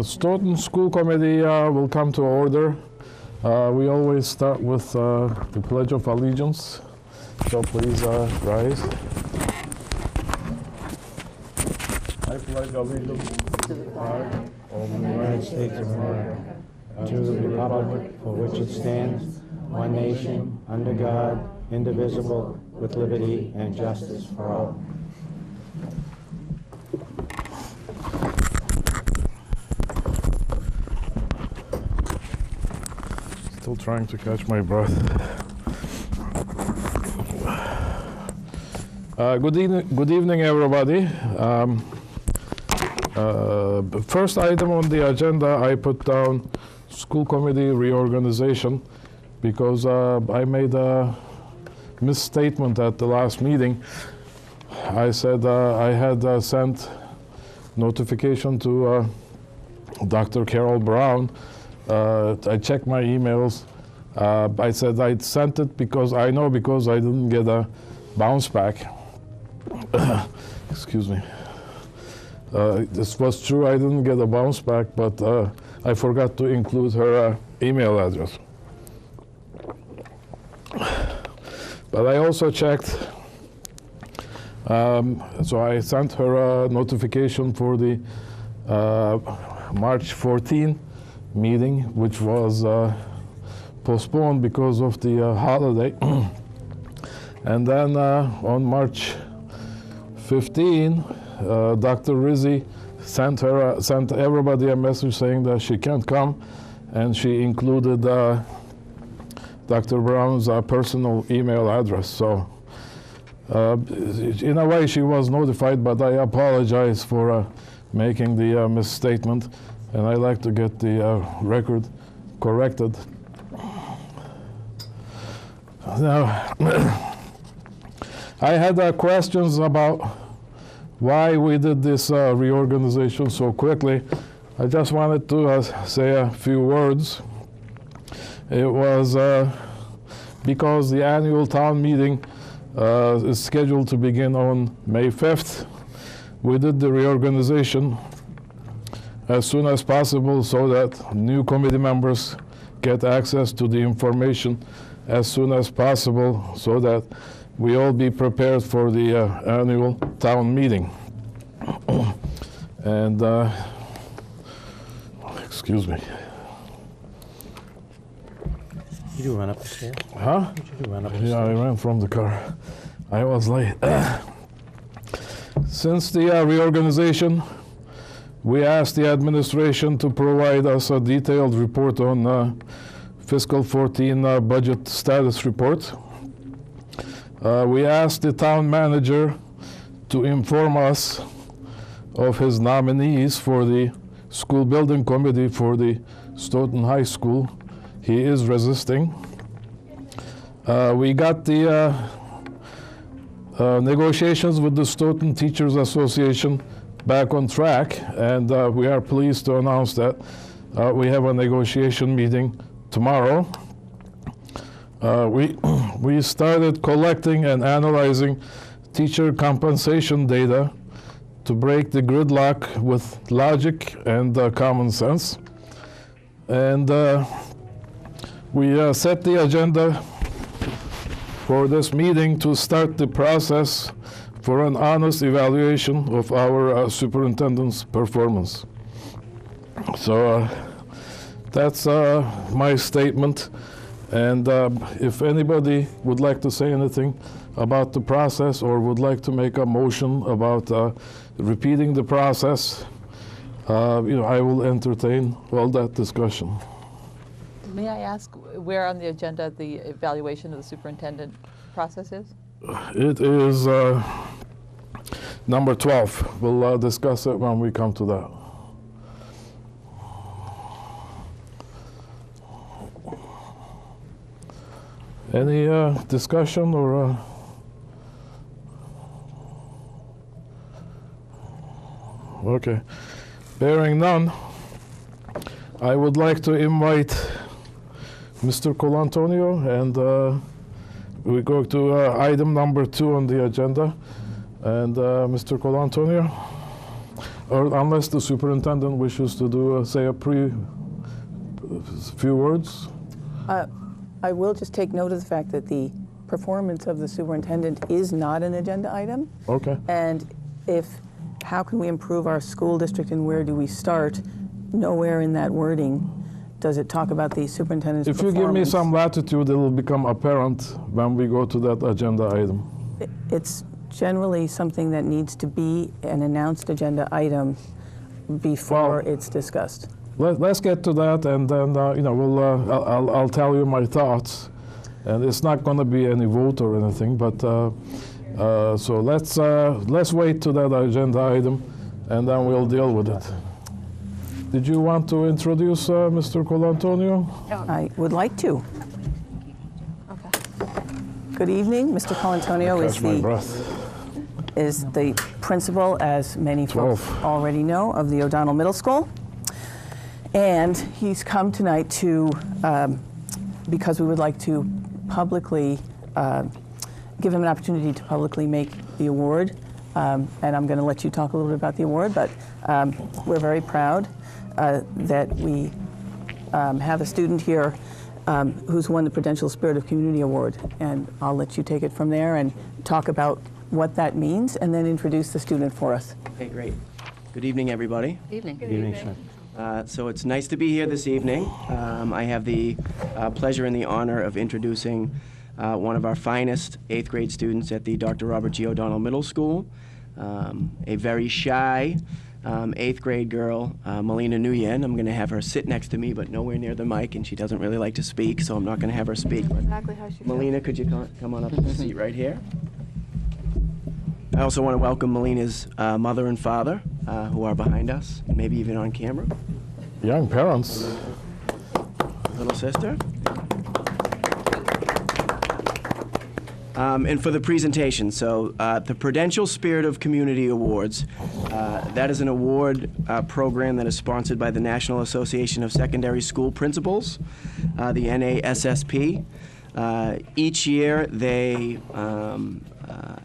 Stoughton School Committee will come to order. We always start with the Pledge of Allegiance. So please rise. I pledge allegiance to the flag of the United States of America, to the republic for which it stands, one nation, under God, indivisible, with liberty and justice for all. Still trying to catch my breath. Good evening, everybody. First item on the agenda, I put down school committee reorganization because I made a misstatement at the last meeting. I said I had sent notification to Dr. Carol Brown. I checked my emails. I said I'd sent it because I didn't get a bounce back. Excuse me. This was true, I didn't get a bounce back, but I forgot to include her email address. But I also checked, so I sent her a notification for the March 14 meeting, which was postponed because of the holiday. And then on March 15, Dr. Rizzi sent everybody a message saying that she can't come, and she included Dr. Brown's personal email address. So in a way she was notified, but I apologize for making the misstatement, and I like to get the record corrected. Now, I had questions about why we did this reorganization so quickly. I just wanted to say a few words. It was because the annual town meeting is scheduled to begin on May 5th. We did the reorganization as soon as possible so that new committee members get access to the information as soon as possible so that we all be prepared for the annual town meeting. And, excuse me. Did you run up the stairs? Huh? Did you run up the stairs? Yeah, I ran from the car. I was late. Since the reorganization, we asked the administration to provide us a detailed report on fiscal 14 budget status report. We asked the town manager to inform us of his nominees for the school building committee for the Stoughton High School. He is resisting. We got the negotiations with the Stoughton Teachers Association back on track, and we are pleased to announce that we have a negotiation meeting tomorrow. We started collecting and analyzing teacher compensation data to break the gridlock with logic and common sense. And we set the agenda for this meeting to start the process for an honest evaluation of our superintendent's performance. So that's my statement. And if anybody would like to say anything about the process or would like to make a motion about repeating the process, I will entertain all that discussion. May I ask where on the agenda the evaluation of the superintendent process is? It is number 12. We'll discuss it when we come to that. Any discussion or? Okay. Bearing none, I would like to invite Mr. Colantonio, and we go to item number 2 on the agenda. And Mr. Colantonio, Or unless the superintendent wishes to do, say, a few words. I will just take note of the fact that the performance of the superintendent is not an agenda item. Okay. And how can we improve our school district and where do we start? Nowhere in that wording does it talk about the superintendent's If you performance. give me some latitude, it will become apparent when we go to that agenda item. It's generally something that needs to be an announced agenda item before it's discussed. Let's get to that, and then I'll tell you my thoughts. And it's not going to be any vote or anything, but so let's wait to that agenda item, and then we'll deal with it. Did you want to introduce Mr. Colantonio? I would like to. Okay. Good evening, Mr. Colantonio Catch my breath. is the principal, as many folks 12. already know, of the O'Donnell Middle School. And he's come tonight to, because we would like to publicly, give him an opportunity to publicly make the award. And I'm going to let you talk a little bit about the award, but we're very proud that we have a student here who's won the Prudential Spirit of Community Award. And I'll let you take it from there and talk about what that means, and then introduce the student for us. Okay, great. Good evening, everybody. Evening. Good evening, sir. So it's nice to be here this evening. I have the pleasure and the honor of introducing one of our finest 8th grade students at the Dr. Robert G. O'Donnell Middle School, a very shy 8th grade girl, Melina Nguyen. I'm going to have her sit next to me, but nowhere near the mic, and she doesn't really like to speak, so I'm not going to have her speak. But Exactly how she feels. Melina, could you come on up to the seat right here? I also want to welcome Melina's mother and father, who are behind us, maybe even on camera. Young parents. Little sister. And for the presentation, so the Prudential Spirit of Community Awards, that is an award program that is sponsored by the National Association of Secondary School Principals, the NASSP. Each year they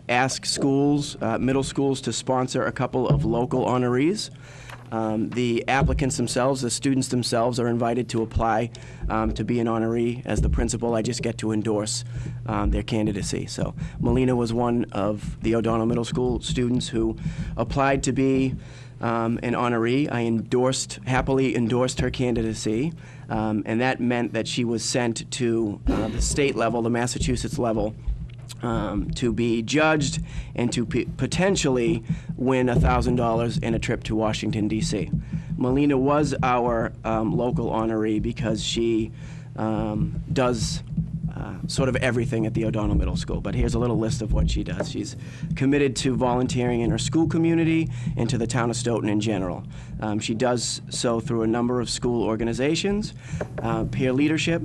ask schools, middle schools, to sponsor a couple of local honorees. The applicants themselves, the students themselves, are invited to apply to be an honoree. As the principal, I just get to endorse their candidacy. So Melina was one of the O'Donnell Middle School students who applied to be an honoree. I happily endorsed her candidacy, and that meant that she was sent to the state level, the Massachusetts level, to be judged and to potentially win $1,000 and a trip to Washington, D.C. Melina was our local honoree because she does sort of everything at the O'Donnell Middle School. But here's a little list of what she does. She's committed to volunteering in her school community and to the town of Stoughton in general. She does so through a number of school organizations, peer leadership,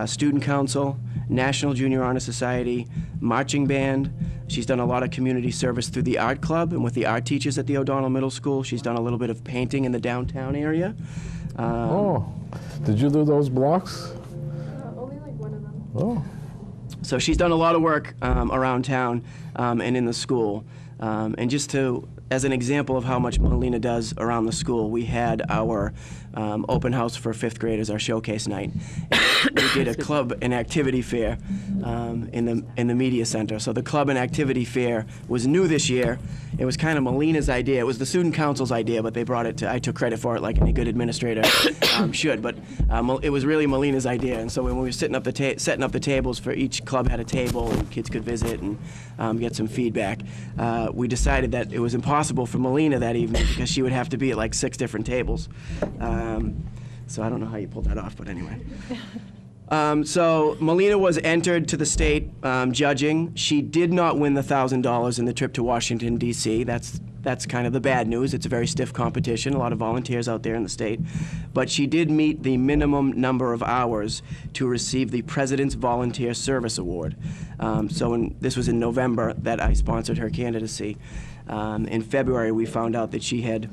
student council, National Junior Honor Society, marching band. She's done a lot of community service through the art club and with the art teachers at the O'Donnell Middle School. She's done a little bit of painting in the downtown area. Oh, did you do those blocks? Only like one of them. Oh, So she's done a lot of work around town and in the school. And just as an example of how much Melina does around the school, we had our open house for 5th graders, our showcase night. We did a club and activity fair in the media center. So the club and activity fair was new this year. It was kind of Melina's idea. It was the student council's idea, but they brought it to, I took credit for it like any good administrator should. But it was really Melina's idea. And so when we were setting up the tables for each club had a table and kids could visit and get some feedback, we decided that it was impossible for Melina that evening because she would have to be at like 6 different tables. So I don't know how you pulled that off, but anyway. So Melina was entered to the state judging. She did not win the $1,000 in the trip to Washington, D.C. That's kind of the bad news. It's a very stiff competition, a lot of volunteers out there in the state. But she did meet the minimum number of hours to receive the President's Volunteer Service Award. This was in November that I sponsored her candidacy. In February, we found out that she had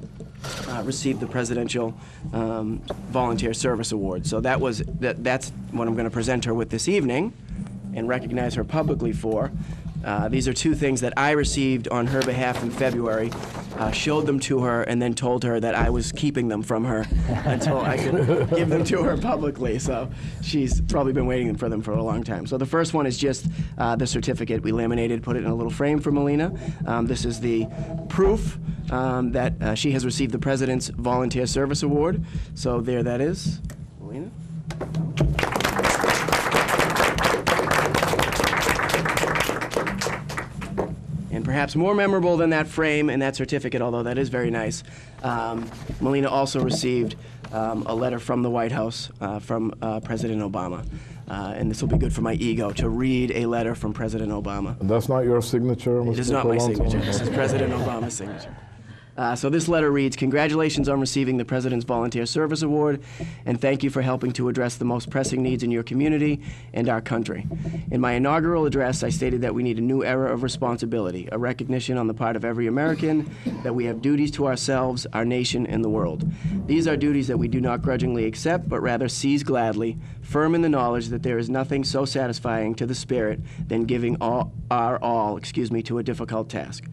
received the Presidential Volunteer Service Award. So that's what I'm going to present her with this evening and recognize her publicly for. These are 2 things that I received on her behalf in February. showed them to her, and then told her that I was keeping them from her until I could give them to her publicly. So she's probably been waiting for them for a long time. So the first one is just the certificate. We laminated, put it in a little frame for Melina. This is the proof that she has received the President's Volunteer Service Award. So there that is. Melina? And perhaps more memorable than that frame and that certificate, although that is very nice, Melina also received a letter from the White House from President Obama. And this will be good for my ego, to read a letter from President Obama. And that's not your signature, Mr. It is not my Colantoni? signature. This is President Obama's signature. So this letter reads, "Congratulations on receiving the President's Volunteer Service Award, and thank you for helping to address the most pressing needs in your community and our country. In my inaugural address, I stated that we need a new era of responsibility, a recognition on the part of every American that we have duties to ourselves, our nation, and the world. These are duties that we do not grudgingly accept, but rather seize gladly, firm in the knowledge that there is nothing so satisfying to the spirit than giving our all to a difficult task.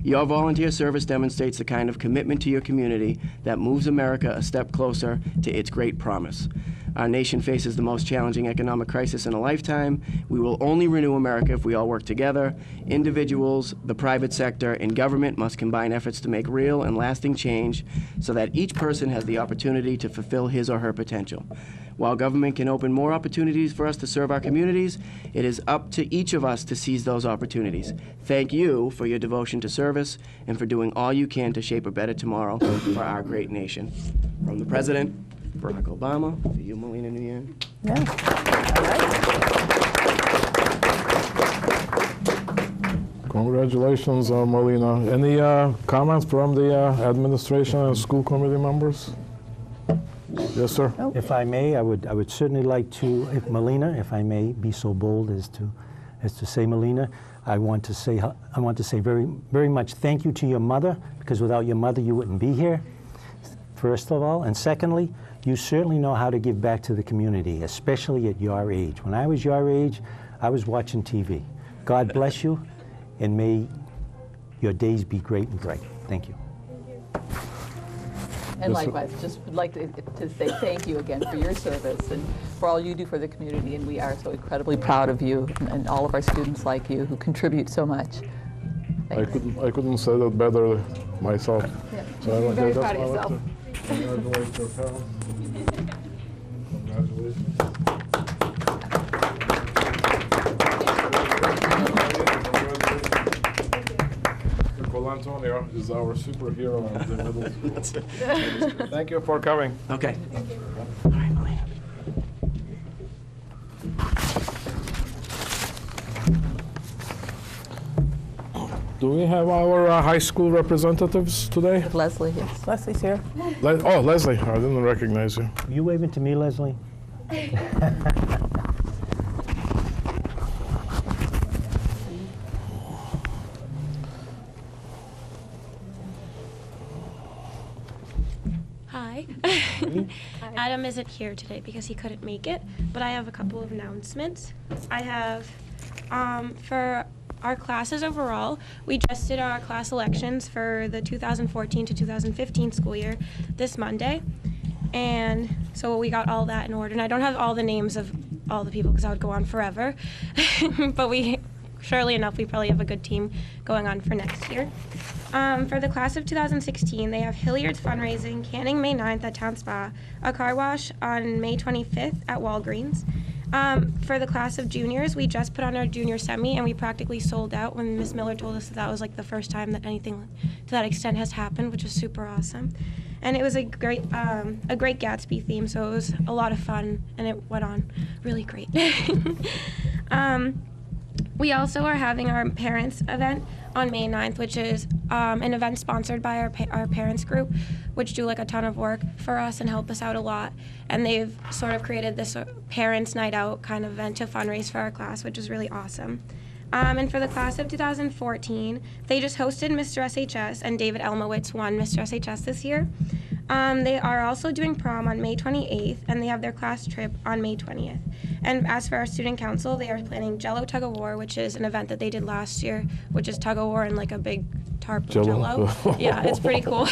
Your volunteer service demonstrates the kind of commitment to your community that moves America a step closer to its great promise. Our nation faces the most challenging economic crisis in a lifetime. We will only renew America if we all work together. Individuals, the private sector, and government must combine efforts to make real and lasting change so that each person has the opportunity to fulfill his or her potential. While government can open more opportunities for us to serve our communities, it is up to each of us to seize those opportunities. Thank you for your devotion to service and for doing all you can to shape a better tomorrow for our great nation." From the President, Barack Obama, for you, Melina Nguyen. Yeah. All right. Congratulations, Melina. Any comments from the administration and school committee members? Yes, sir. If I may, I would certainly like to, if Melina, if I may be so bold as to say, Melina, I want to say very, very much thank you to your mother, because without your mother you wouldn't be here, first of all. And secondly, you certainly know how to give back to the community, especially at your age. When I was your age, I was watching TV. God bless you, and may your days be great and bright. Thank you. And Yes, sir. likewise, just would like to say thank you again for your service and for all you do for the community. And we are so incredibly proud of you and all of our students like you who contribute so much. I Thanks. couldn't say that better myself. Yeah. So I You're very that's proud of why I like yourself. to congratulate your parents. Congratulations. Mr. Colantonio is our superhero of the middle school. Thank you for coming. Okay. All right, Melina. Do we have our high school representatives today? Leslie, yes. Leslie's here. Oh, Leslie, I didn't recognize you. Are you waving to me, Leslie? Hi. Adam isn't here today because he couldn't make it, but I have a couple of announcements. I have, for our classes overall, we just did our class elections for the 2014 to 2015 school year this Monday. And so we got all that in order. And I don't have all the names of all the people because that would go on forever. But surely enough, we probably have a good team going on for next year. For the class of 2016, they have Hilliard's fundraising, canning May 9th at Town Spa, a car wash on May 25th at Walgreens. For the class of juniors, we just put on our junior semi and we practically sold out when Miss Miller told us that was like the first time that anything to that extent has happened, which was super awesome. And it was a great Gatsby theme, so it was a lot of fun and it went on really great. We also are having our parents event on May 9th, which is an event sponsored by our parents group, which do like a ton of work for us and help us out a lot. And they've sort of created this parents' night out kind of event to fundraise for our class, which is really awesome. And for the class of 2014, they just hosted Mr. SHS, and David Elmowitz won Mr. SHS this year. They are also doing prom on May 28th, and they have their class trip on May 20th. And as for our student council, they are planning Jello Tug of War, which is an event that they did last year, which is tug of war in like a big Harpo Jell-O. Jello. Yeah, it's pretty cool.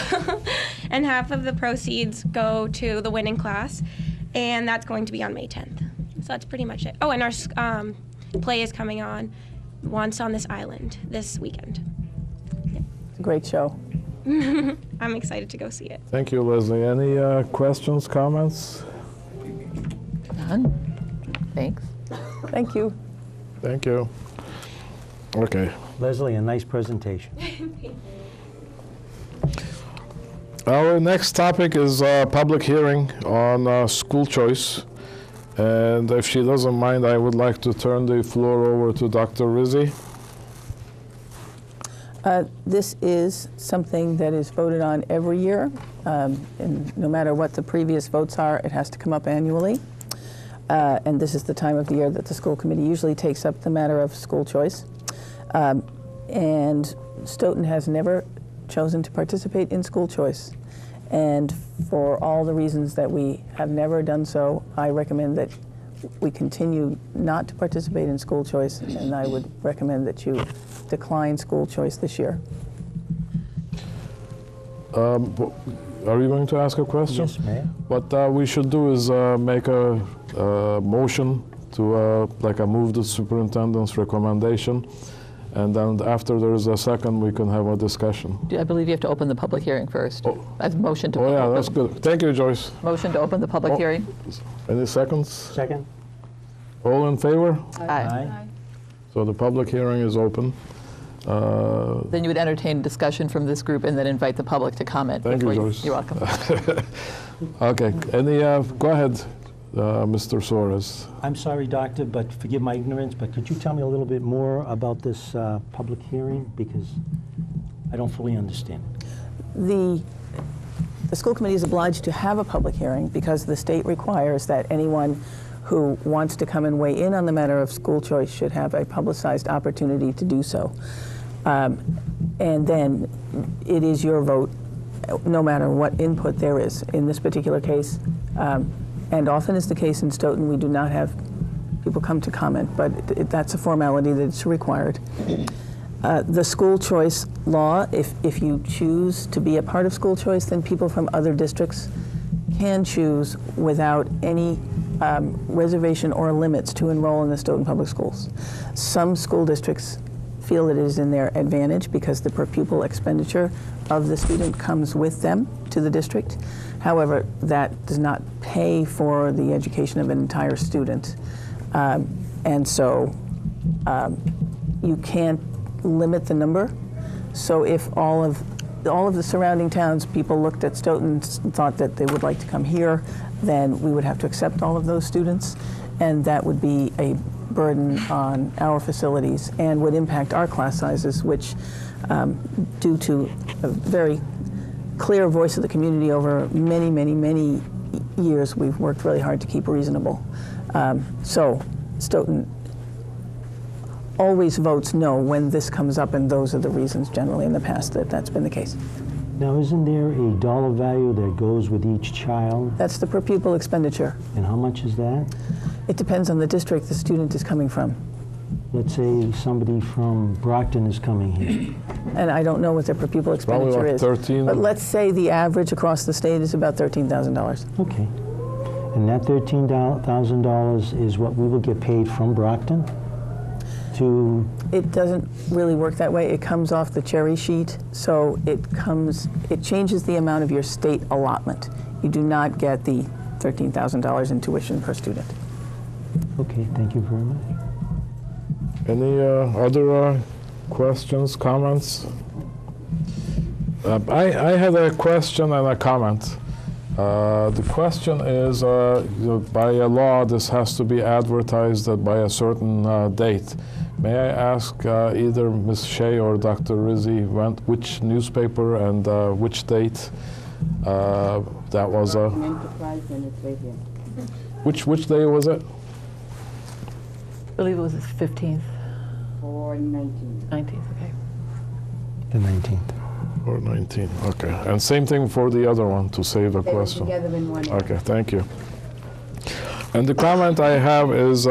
And half of the proceeds go to the winning class, and that's going to be on May 10th. So that's pretty much it. Oh, and our play is coming on Once on This Island this weekend. It's a great show. I'm excited to go see it. Thank you, Leslie. Any questions, comments? None? Thanks. Thank you. Thank you. Okay. Leslie, a nice presentation. Our next topic is a public hearing on school choice. And if she doesn't mind, I would like to turn the floor over to Dr. Rizzi. This is something that is voted on every year, and no matter what the previous votes are, it has to come up annually. And this is the time of the year that the school committee usually takes up the matter of school choice. And Stoughton has never chosen to participate in school choice. And for all the reasons that we have never done so, I recommend that we continue not to participate in school choice, and I would recommend that you decline school choice this year. Are you going to ask a question? Yes, Mayor. What we should do is make a motion to move the superintendent's recommendation, and then after there is a second, we can have a discussion. I believe you have to open the public hearing first. As motion to Oh yeah, open- that's good. Thank you, Joyce. Motion to open the public Oh. hearing. Any seconds? Second? All in favor? Aye. So the public hearing is open. Then you would entertain discussion from this group and then invite the public to comment. Thank you, before Joyce. You're welcome. Okay. Any? Go ahead, Mr. Soares. I'm sorry, Doctor, but forgive my ignorance, but could you tell me a little bit more about this public hearing? Because I don't fully understand it. The school committee is obliged to have a public hearing because the state requires that anyone who wants to come and weigh in on the matter of school choice should have a publicized opportunity to do so. And then it is your vote, no matter what input there is. In this particular case, and often is the case in Stoughton, we do not have people come to comment, but that's a formality that's required. The school choice law, if you choose to be a part of school choice, then people from other districts can choose without any reservation or limits to enroll in the Stoughton Public Schools. Some school districts feel it is in their advantage because the per pupil expenditure of the student comes with them to the district. However, that does not pay for the education of an entire student. And so you can't limit the number. So if all of the surrounding towns, people looked at Stoughton and thought that they would like to come here, then we would have to accept all of those students, and that would be a burden on our facilities and would impact our class sizes, which, due to a very clear voice of the community over many, many, many years, we've worked really hard to keep reasonable. So Stoughton always votes no when this comes up, and those are the reasons generally in the past that that's been the case. Now, isn't there a dollar value that goes with each child? That's the per pupil expenditure. And how much is that? It depends on the district the student is coming from. Let's say somebody from Brockton is coming here. And I don't know what their per pupil Probably expenditure like is. 13. But let's say the average across the state is about $13,000. Okay. And that $13,000 is what we will get paid from Brockton to... It doesn't really work that way. It comes off the cherry sheet, so it changes the amount of your state allotment. You do not get the $13,000 in tuition per student. Okay, thank you very much. Any other questions, comments? I had a question and a comment. The question is, by a law, this has to be advertised by a certain date. May I ask either Ms. Shea or Dr. Rizzi which newspaper and which date that was? Enterprise, and it's right here. Which day was it? I believe it was the 15th, Or 19. 19th, okay. The 19th. Or 19, okay. And same thing for the other one, to save the They were question. together in one area. Okay, thank you. And the comment I have is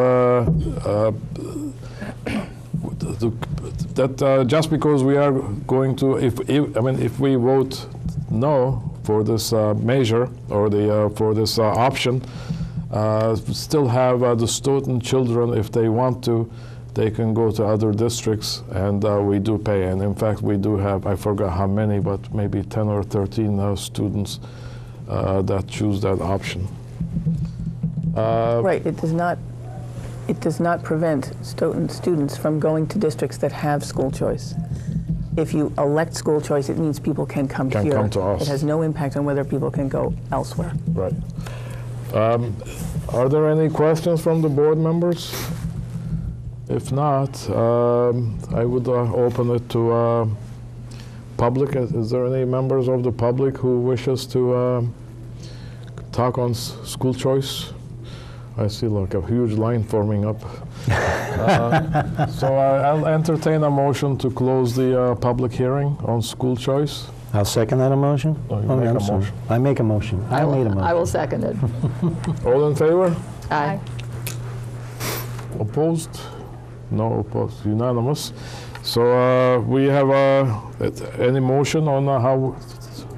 that just because we are going to, if we vote no for this measure or for this option, still have the Stoughton children, if they want to, they can go to other districts, and we do pay. And in fact, we do have, I forgot how many, but maybe 10 or 13 students that choose that option. Right, it does not prevent Stoughton students from going to districts that have school choice. If you elect school choice, it means people can come here. Come to us. It has no impact on whether people can go elsewhere. Right. Are there any questions from the board members? If not, I would open it to public. Is there any members of the public who wishes to talk on school choice? I see like a huge line forming up. So I'll entertain a motion to close the public hearing on school choice. I'll second that motion. Oh, you make I'm a sorry. motion. I make a motion. I made a motion. I will second it. All in favor? Aye. Opposed? No opposed. Unanimous. So we have any motion on how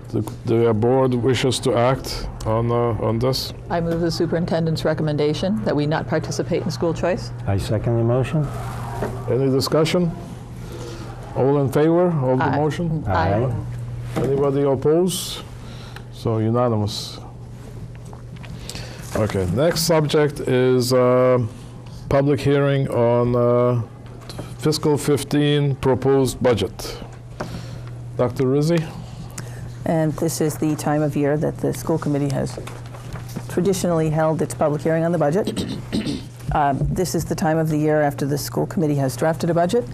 the board wishes to act on this? I move the superintendent's recommendation that we not participate in school choice. I second the motion. Any discussion? All in favor of the Aye. motion? Aye. Anybody opposed? So unanimous. Okay, next subject is public hearing on fiscal 15 proposed budget. Dr. Rizzi? And this is the time of year that the school committee has traditionally held its public hearing on the budget. This is the time of the year after the school committee has drafted a budget,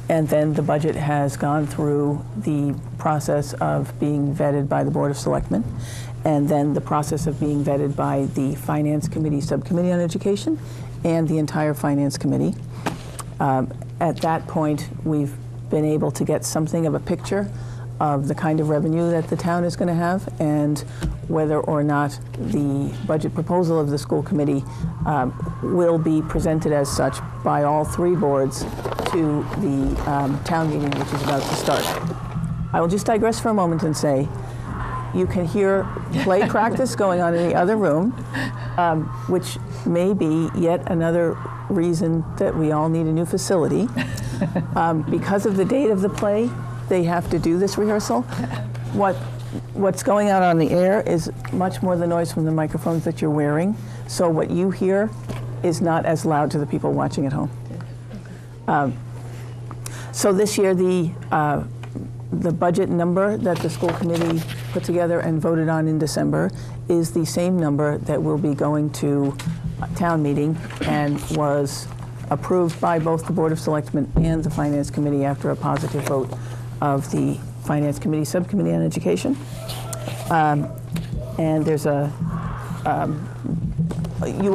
and then the budget has gone through the process of being vetted by the Board of Selectmen, and then the process of being vetted by the Finance Committee Subcommittee on Education and the entire Finance Committee. At that point, we've been able to get something of a picture of the kind of revenue that the town is going to have, and whether or not the budget proposal of the school committee will be presented as such by all three boards to the town meeting, which is about to start. I will just digress for a moment and say, you can hear play practice going on in the other room, which may be yet another reason that we all need a new facility. Because of the date of the play, they have to do this rehearsal. What's going on the air is much more the noise from the microphones that you're wearing. So what you hear is not as loud to the people watching at home. So this year, the budget number that the school committee put together and voted on in December is the same number that will be going to town meeting and was approved by both the Board of Selectmen and the Finance Committee after a positive vote of the Finance Committee Subcommittee on Education. And there's you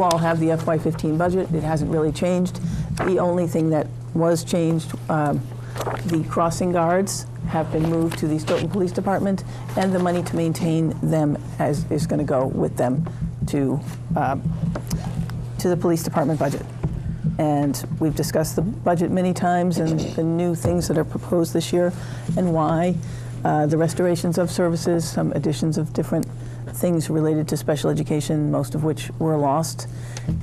all have the FY15 budget. It hasn't really changed. The only thing that was changed, the crossing guards have been moved to the Stoughton Police Department, and the money to maintain them is going to go with them to the police department budget. And we've discussed the budget many times and the new things that are proposed this year and why. The restorations of services, some additions of different things related to special education, most of which were lost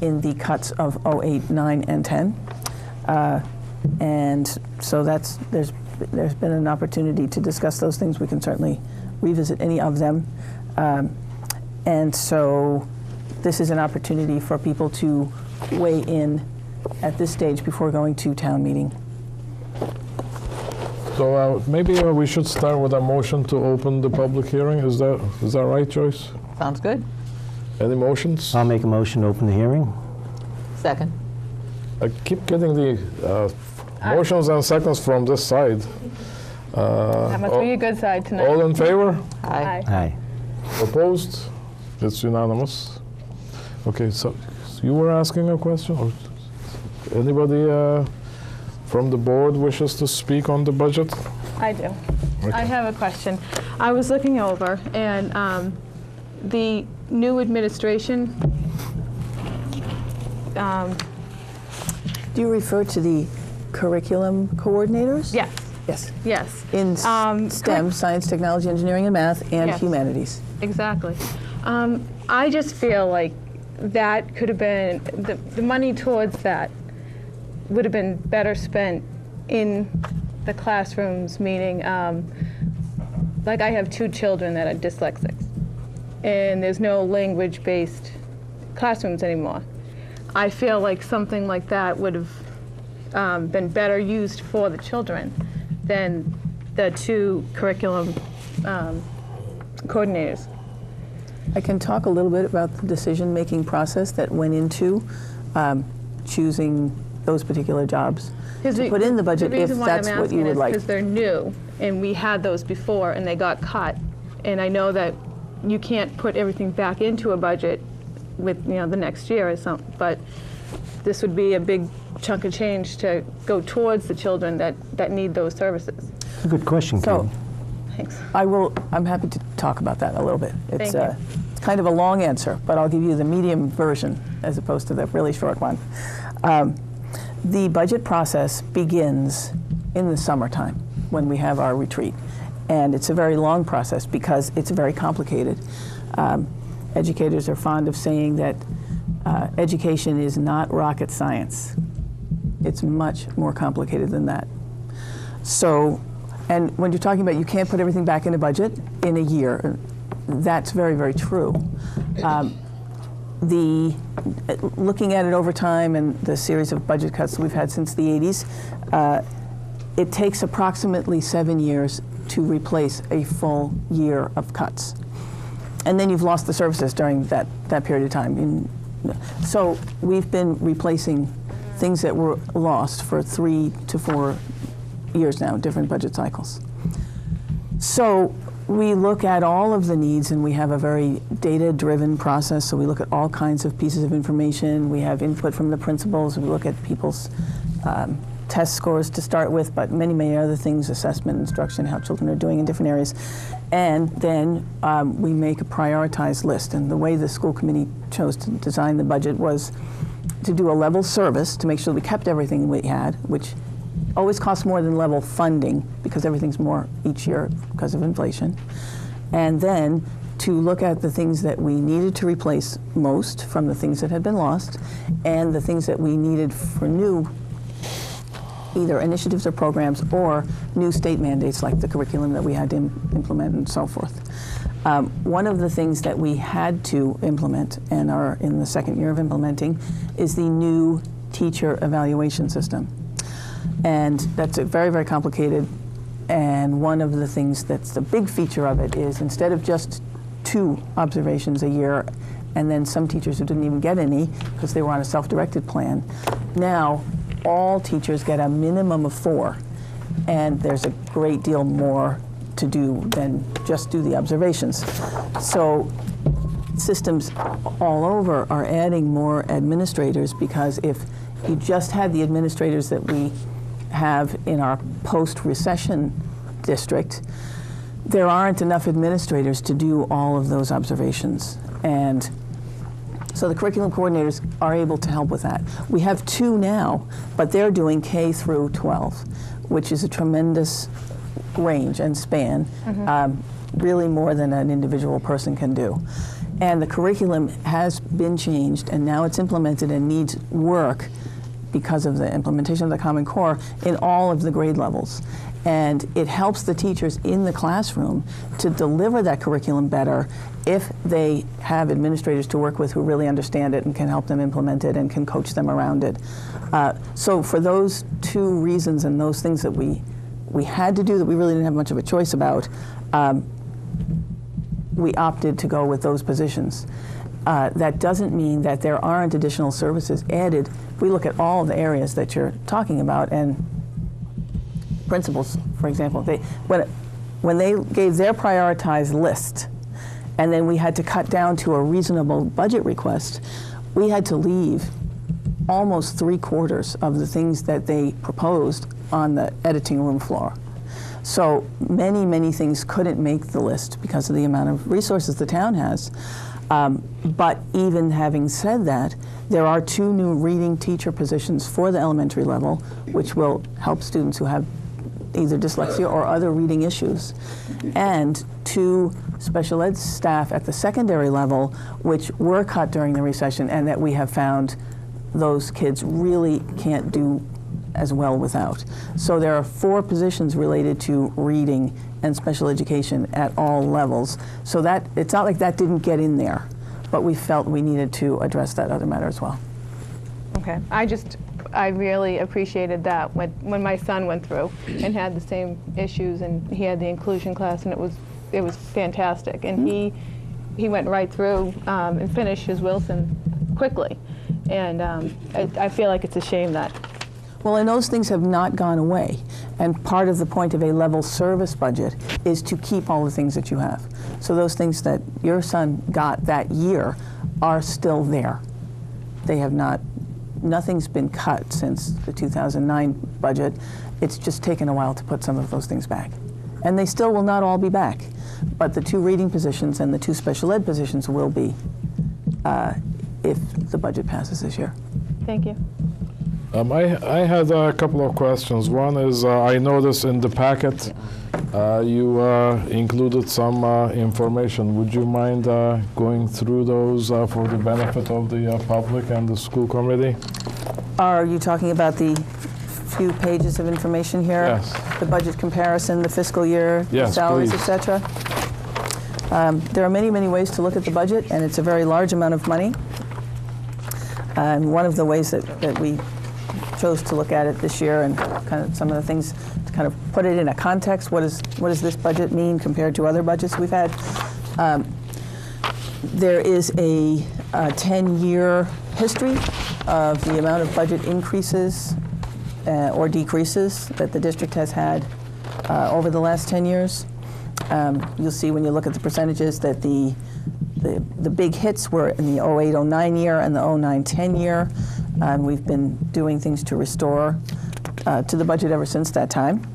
in the cuts of 08, 9, and 10. And so there's been an opportunity to discuss those things. We can certainly revisit any of them. And so this is an opportunity for people to weigh in at this stage before going to town meeting. So maybe we should start with a motion to open the public hearing. Is that right, Joyce? Sounds good. Any motions? I'll make a motion to open the hearing. Second. I keep getting the motions and seconds from this side. That must be a good side tonight. All in favor? Aye. Aye. Opposed? It's unanimous. Okay, so you were asking a question? Or anybody from the board wishes to speak on the budget? I do. Okay. I have a question. I was looking over, and the new administration, Do you refer to the curriculum coordinators? Yes, Yes. yes. In STEM, science, technology, engineering, and math, and Yes. humanities. Exactly. I just feel like that could have been, the money towards that would have been better spent in the classrooms, meaning, like I have 2 children that are dyslexics, and there's no language-based classrooms anymore. I feel like something like that would have been better used for the children than the 2 curriculum coordinators. I can talk a little bit about the decision-making process that went into choosing those particular jobs to put in the budget if that's what you would like. Because they're new, and we had those before, and they got cut. And I know that you can't put everything back into a budget with the next year or something, but this would be a big chunk of change to go towards the children that need those services. It's a good question, So, Katie. Thanks. I'm happy to talk about that a little bit. It's Thank you. it's kind of a long answer, but I'll give you the medium version as opposed to the really short one. The budget process begins in the summertime when we have our retreat. And it's a very long process because it's very complicated. Educators are fond of saying that education is not rocket science. It's much more complicated than that. So, and when you're talking about you can't put everything back in a budget in a year, that's very, very true. Looking at it over time and the series of budget cuts we've had since the 80s, it takes approximately 7 years to replace a full year of cuts. And then you've lost the services during that period of time. So we've been replacing things that were lost for 3 to 4 years now, different budget cycles. So we look at all of the needs, and we have a very data-driven process. So we look at all kinds of pieces of information. We have input from the principals. We look at people's test scores to start with, but many, many other things, assessment, instruction, how children are doing in different areas. And then we make a prioritized list. And the way the school committee chose to design the budget was to do a level service to make sure we kept everything we had, which always costs more than level funding because everything's more each year because of inflation. And then to look at the things that we needed to replace most from the things that had been lost and the things that we needed for new either initiatives or programs or new state mandates like the curriculum that we had to implement and so forth. One of the things that we had to implement and are in the second year of implementing is the new teacher evaluation system. And that's very, very complicated. And one of the things that's the big feature of it is instead of just 2 observations a year, and then some teachers who didn't even get any because they were on a self-directed plan, now all teachers get a minimum of 4. And there's a great deal more to do than just do the observations. So systems all over are adding more administrators because if you just had the administrators that we have in our post-recession district, there aren't enough administrators to do all of those observations. And so the curriculum coordinators are able to help with that. We have 2 now, but they're doing K through 12, which is a tremendous range and span, really more than an individual person can do. And the curriculum has been changed, and now it's implemented and needs work because of the implementation of the Common Core in all of the grade levels. And it helps the teachers in the classroom to deliver that curriculum better if they have administrators to work with who really understand it and can help them implement it and can coach them around it. So for those 2 reasons and those things that we had to do that we really didn't have much of a choice about, we opted to go with those positions. That doesn't mean that there aren't additional services added. If we look at all of the areas that you're talking about, and principals, for example, when they gave their prioritized list, and then we had to cut down to a reasonable budget request, we had to leave almost 3/4 of the things that they proposed on the editing room floor. So many, many things couldn't make the list because of the amount of resources the town has. But even having said that, there are 2 new reading teacher positions for the elementary level, which will help students who have either dyslexia or other reading issues, and 2 special ed staff at the secondary level, which were cut during the recession, and that we have found those kids really can't do as well without. So there are 4 positions related to reading and special education at all levels. So that it's not like that didn't get in there, but we felt we needed to address that other matter as well. Okay, I really appreciated that when my son went through and had the same issues, and he had the inclusion class, and it was fantastic. And he went right through and finished his Wilson quickly. And I feel like it's a shame that. Well, and those things have not gone away. And part of the point of a level service budget is to keep all the things that you have. So those things that your son got that year are still there. They have not, nothing's been cut since the 2009 budget. It's just taken a while to put some of those things back. And they still will not all be back. But the 2 reading positions and the 2 special ed positions will be if the budget passes this year. Thank you. I had a couple of questions. One is I noticed in the packet you included some information. Would you mind going through those for the benefit of the public and the school committee? Are you talking about the few pages of information here? Yes. The budget comparison, the fiscal year, Yes, the salaries, please. etc. There are many, many ways to look at the budget, and it's a very large amount of money. And one of the ways that we chose to look at it this year, and kind of some of the things to kind of put it in a context, what does this budget mean compared to other budgets we've had? There is a 10-year history of the amount of budget increases or decreases that the district has had over the last 10 years. You'll see when you look at the percentages that the big hits were in the 08-09 year and the 09-10 year. We've been doing things to restore to the budget ever since that time.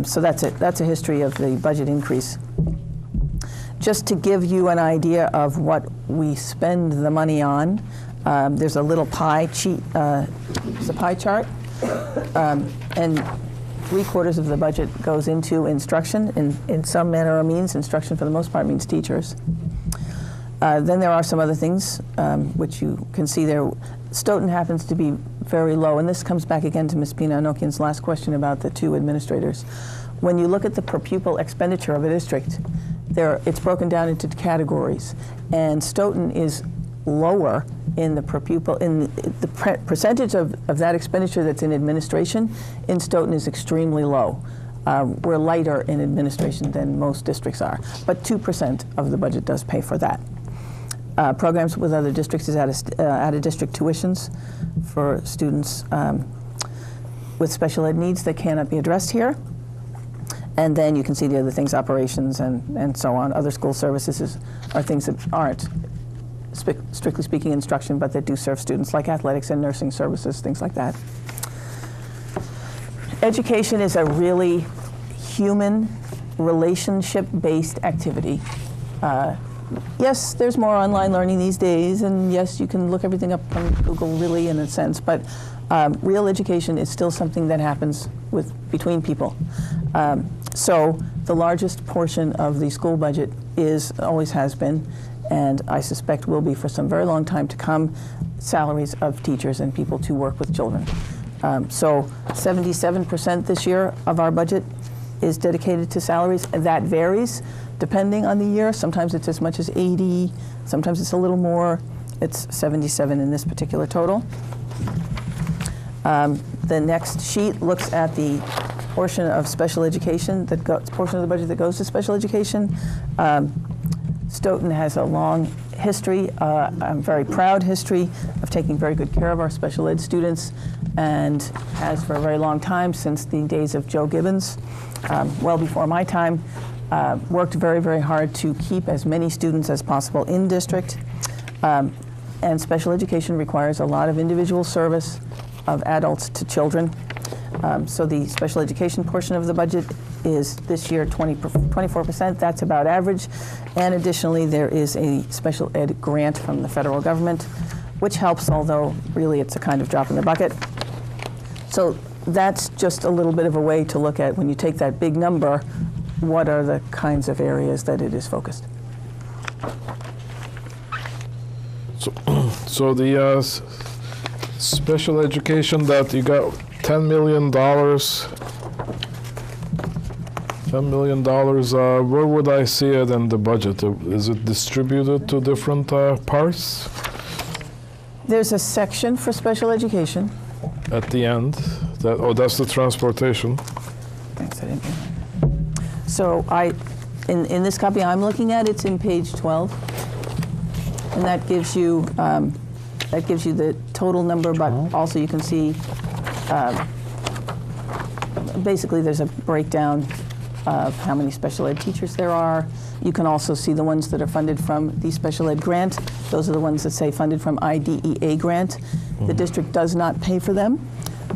So that's it. That's a history of the budget increase. Just to give you an idea of what we spend the money on, there's a little pie sheet. It's a pie chart, and 3/4 of the budget goes into instruction in some manner or means. Instruction, for the most part, means teachers. Then there are some other things which you can see there. Stoughton happens to be very low, and this comes back again to Ms. Pina-Anokian's last question about the 2 administrators. When you look at the per pupil expenditure of a district, it's broken down into categories, and Stoughton is lower in the per pupil, in the percentage of that expenditure that's in administration in Stoughton is extremely low. We're lighter in administration than most districts are, but 2% of the budget does pay for that. Programs with other districts is out-of-district tuitions for students with special ed needs that cannot be addressed here. And then you can see the other things, operations and so on. Other school services are things that aren't, strictly speaking, instruction, but that do serve students, like athletics and nursing services, things like that. Education is a really human, relationship-based activity. Yes, there's more online learning these days, and yes, you can look everything up on Google, really, in a sense, but real education is still something that happens between people. So the largest portion of the school budget always has been, and I suspect will be for some very long time to come, salaries of teachers and people to work with children. So 77% this year of our budget is dedicated to salaries. That varies depending on the year. Sometimes it's as much as 80, sometimes it's a little more. It's 77 in this particular total. The next sheet looks at the portion of special education, portion of the budget that goes to special education. Stoughton has a long history, a very proud history of taking very good care of our special ed students, and has for a very long time, since the days of Joe Gibbons, well before my time, worked very, very hard to keep as many students as possible in district. And special education requires a lot of individual service of adults to children. So the special education portion of the budget is this year 24%. That's about average. And additionally, there is a special ed grant from the federal government, which helps, although really it's a kind of drop in the bucket. So that's just a little bit of a way to look at, when you take that big number, what are the kinds of areas that it is focused. So the special education that you got $10 million. $10 million, where would I see it in the budget? Is it distributed to different parts There's a section for special education. at the end? That's the transportation. Thanks, I didn't do that. So in this copy I'm looking at, it's in page 12. And that gives you the total number, but also you can see, basically there's a breakdown of how many special ed teachers there are. You can also see the ones that are funded from the special ed grant. Those are the ones that say funded from IDEA grant. The district does not pay for them.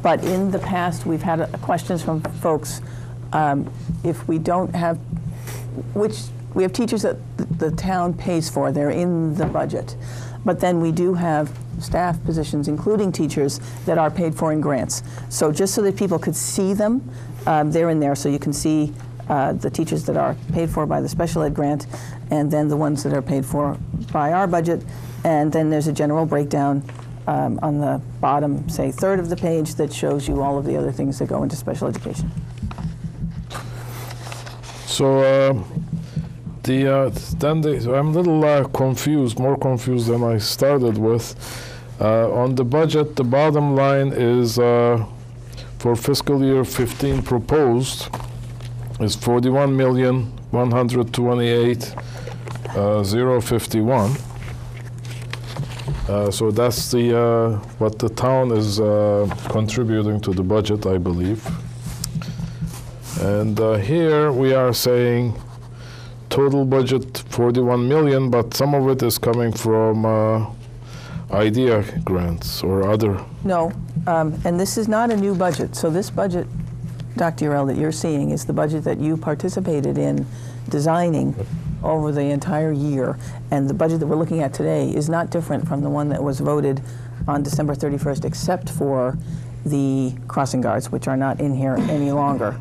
But in the past, we've had questions from folks, if we don't have, we have teachers that the town pays for, they're in the budget. But then we do have staff positions, including teachers, that are paid for in grants. So just so that people could see them, they're in there. So you can see the teachers that are paid for by the special ed grant, and then the ones that are paid for by our budget. And then there's a general breakdown on the bottom, say, third of the page that shows you all of the other things that go into special education. So I'm a little confused, more confused than I started with. On the budget, the bottom line is for fiscal year 15 proposed is $41,128,051. So that's the what the town is contributing to the budget, I believe. And here we are saying total budget 41 million, but some of it is coming from IDEA grants or other. No, and this is not a new budget. So this budget, Dr. Urell, that you're seeing is the budget that you participated in designing over the entire year. And the budget that we're looking at today is not different from the one that was voted on December 31st, except for the crossing guards, which are not in here any longer.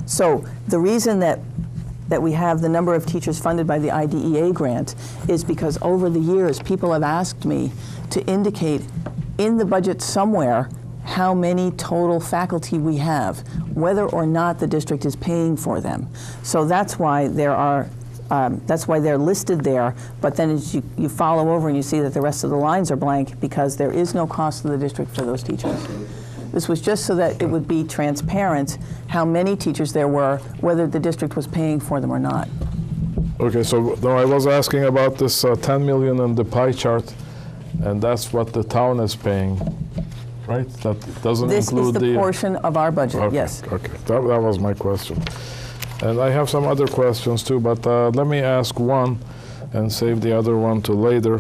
So the reason that we have the number of teachers funded by the IDEA grant is because over the years, people have asked me to indicate in the budget somewhere how many total faculty we have, whether or not the district is paying for them. So that's why there are, that's why they're listed there. But then as you follow over and you see that the rest of the lines are blank because there is no cost to the district for those teachers. This was just so that it would be transparent how many teachers there were, whether the district was paying for them or not. Okay, so no, I was asking about this 10 million in the pie chart, and that's what the town is paying, right? That doesn't include This is the portion of our budget, okay, yes. Okay, that was my question. And I have some other questions too, but let me ask one and save the other one to later.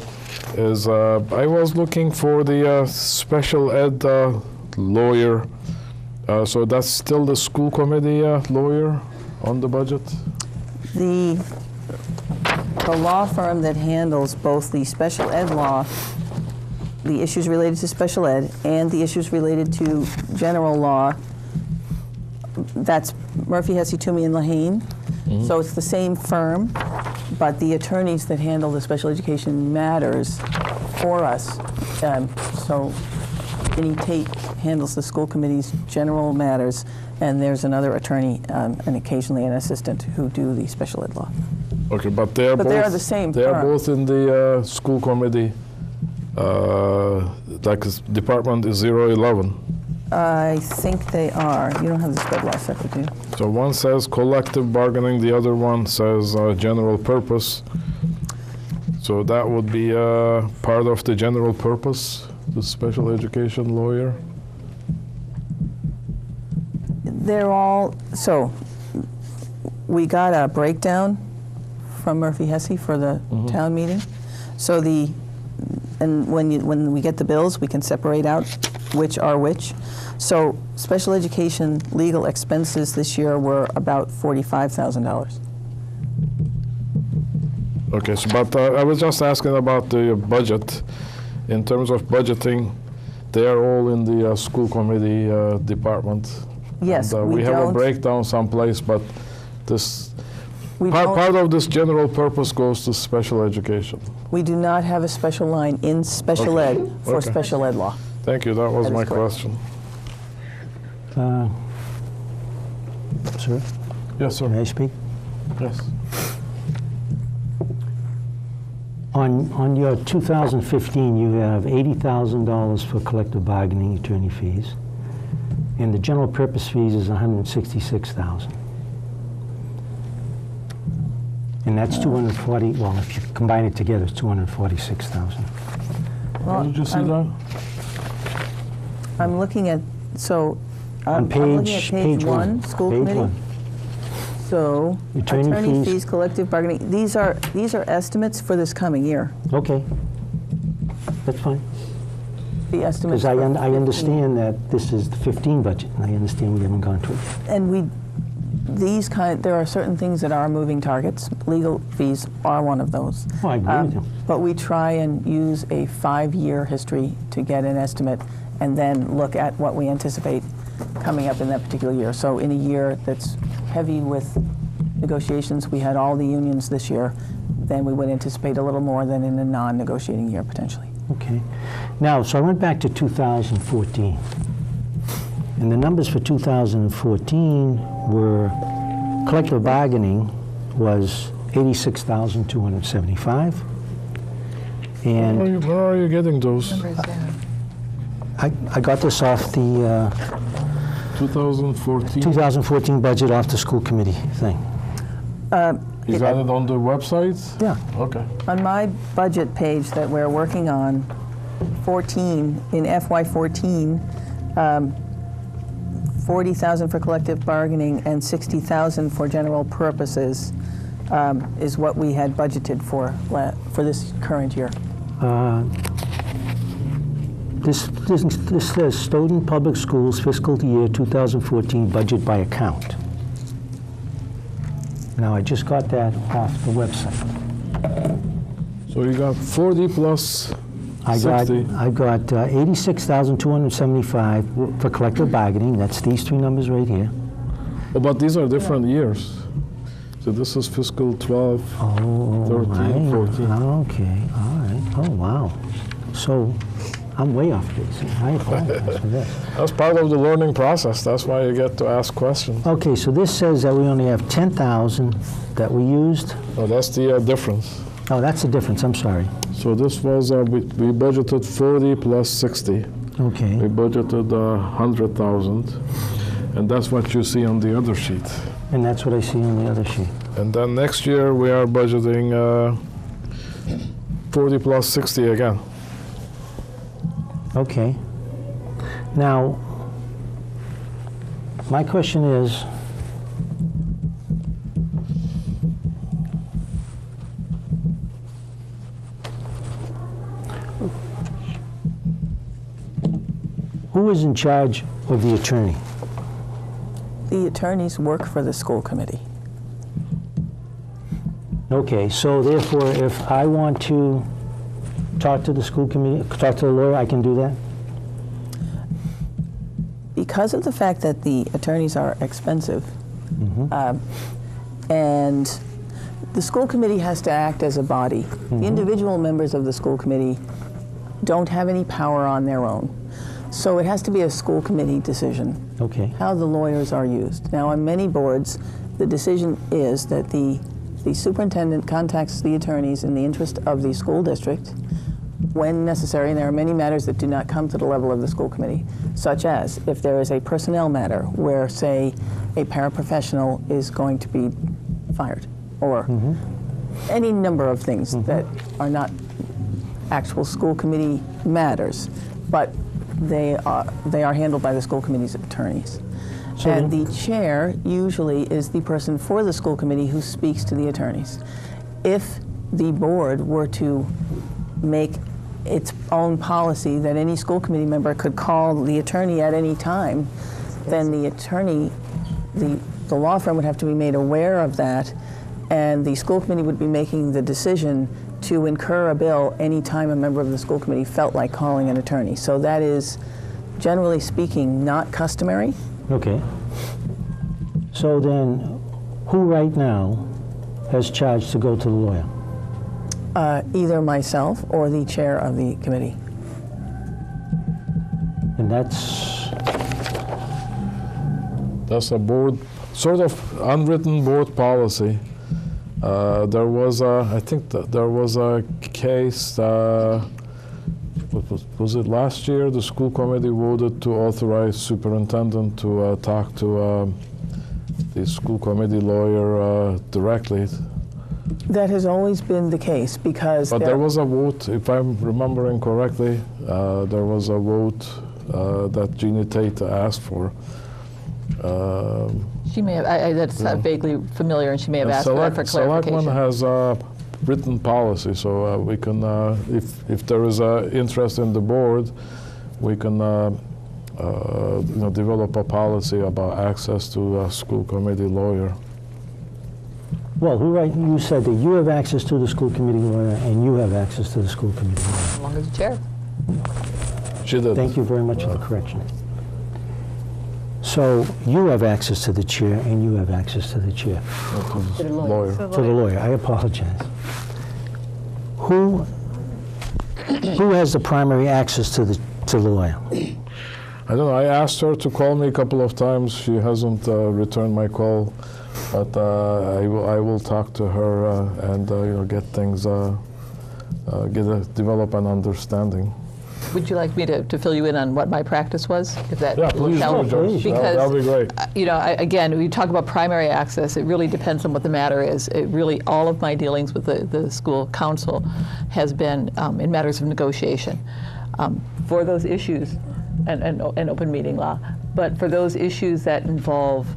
Is I was looking for the special ed lawyer. So that's still the school committee lawyer on the budget? The law firm that handles both the special ed law, the issues related to special ed, and the issues related to general law, that's Murphy, Hesse, Toomey, and Lehane. So it's the same firm, but the attorneys that handle the special education matters for us. So Ginny Tate handles the school committee's general matters, and there's another attorney and occasionally an assistant who do the special ed law. Okay, but they are the same They are firm. both in the school committee, like department is 011. I think they are. You don't have the sped law separate, do you? So one says collective bargaining, the other one says general purpose. So that would be part of the general purpose, the special education lawyer. They're all, so we got a breakdown from Murphy Hesse for the town meeting. So the and when we get the bills, we can separate out which are which. So special education legal expenses this year were about $45,000. Okay, so but I was just asking about the budget. In terms of budgeting, they are all in the school committee department. Yes, And, we have a breakdown someplace, but this part of this general purpose goes to special education. We do not have a special line in special Okay. ed for Okay. special ed law. Thank you, that was That is my correct. question. Sir, Yes, sir. may I speak? Yes. On your 2015, you have $80,000 for collective bargaining attorney fees, and the general purpose fees is $166,000. And that's 240, well, if you combine it together, it's $246,000. Where did you see that? I'm looking at, so, On I'm looking at page page one. one, school Page committee. one. So, Attorney attorney fees. fees, collective bargaining, these are estimates for this coming year. Okay, that's fine. The estimates. Because for I 15. understand that this is the 15 budget, and I understand we haven't gone to it. And there are certain things that are moving targets. Legal fees are one of those. Oh, I agree with you. But we try and use a 5-year history to get an estimate and then look at what we anticipate coming up in that particular year. So in a year that's heavy with negotiations, we had all the unions this year, then we would anticipate a little more than in a non-negotiating year potentially. Okay. Now, so I went back to 2014. And the numbers for 2014 were collective bargaining was $86,275. And Where are you getting those? Numbers, yeah. I got this off the 2014? 2014 budget off the school committee thing. Is that it on the website? Yeah. Okay. On my budget page that we're working on, 14, in FY14, 40,000 for collective bargaining and 60,000 for general purposes is what we had budgeted for this current year. This says Stoughton Public Schools fiscal year 2014 budget by account. Now, I just got that off the website. So you got 40 plus 60. I got 86,275 for collective bargaining. That's these three numbers right here. Oh, but these are different years. So this is fiscal 12, Oh, 13, 14. Okay, all right. Oh, wow. So I'm way off base. I apologize for that. That's part of the learning process. That's why you get to ask questions. Okay, so this says that we only have 10,000 that we used. Oh, that's the difference. Oh, that's the difference. I'm sorry. So this was, we budgeted 40 plus 60. Okay. We budgeted 100,000. And that's what you see on the other sheet. And that's what I see on the other sheet. And then next year we are budgeting 40 plus 60 again. Okay. Now, my question is, who is in charge of the attorney? The attorneys work for the school committee. Okay, so therefore, if I want to talk to the school committee, talk to the lawyer, I can do that? Because of the fact that the attorneys are expensive, and the school committee has to act as a body. The individual members of the school committee don't have any power on their own. So it has to be a school committee decision Okay. how the lawyers are used. Now, on many boards, the decision is that the superintendent contacts the attorneys in the interest of the school district when necessary, and there are many matters that do not come to the level of the school committee, such as if there is a personnel matter where, say, a paraprofessional is going to be fired, or any number of things that are not actual school committee matters, but they are handled by the school committee's attorneys. And the chair usually is the person for the school committee who speaks to the attorneys. If the board were to make its own policy that any school committee member could call the attorney at any time, then the attorney, the law firm would have to be made aware of that, and the school committee would be making the decision to incur a bill any time a member of the school committee felt like calling an attorney. So that is, generally speaking, not customary. Okay. So then, who right now has charge to go to the lawyer? Either myself or the chair of the committee. And that's, That's a board, sort of unwritten board policy. There was I think there was a case, was it last year? The school committee voted to authorize superintendent to talk to the school committee lawyer directly. That has always been the case because But there was a vote, if I'm remembering correctly, there was a vote that Jeannie Tate asked for. She may have, that's vaguely familiar, and she may have asked for that for clarification. Selectmen has a written policy, so we can, if there is interest in the board, we can develop a policy about access to a school committee lawyer. well, you said that you have access to the school committee lawyer and you have access to the school committee lawyer. As long as the chair. She did. Thank you very much for the correction. So you have access to the chair and you have access to the chair. To the lawyer. To the lawyer, I apologize. Who has the primary access to the lawyer? I don't know. I asked her to call me a couple of times. She hasn't returned my call, but I will talk to her and get things, develop an understanding. Would you like me to fill you in on what my practice was? If that Yeah, please do, help? Joyce. Because That'll be great. Again, we talk about primary access. It really depends on what the matter is. It really, all of my dealings with the school council has been in matters of negotiation. For those issues, and open meeting law, but for those issues that involve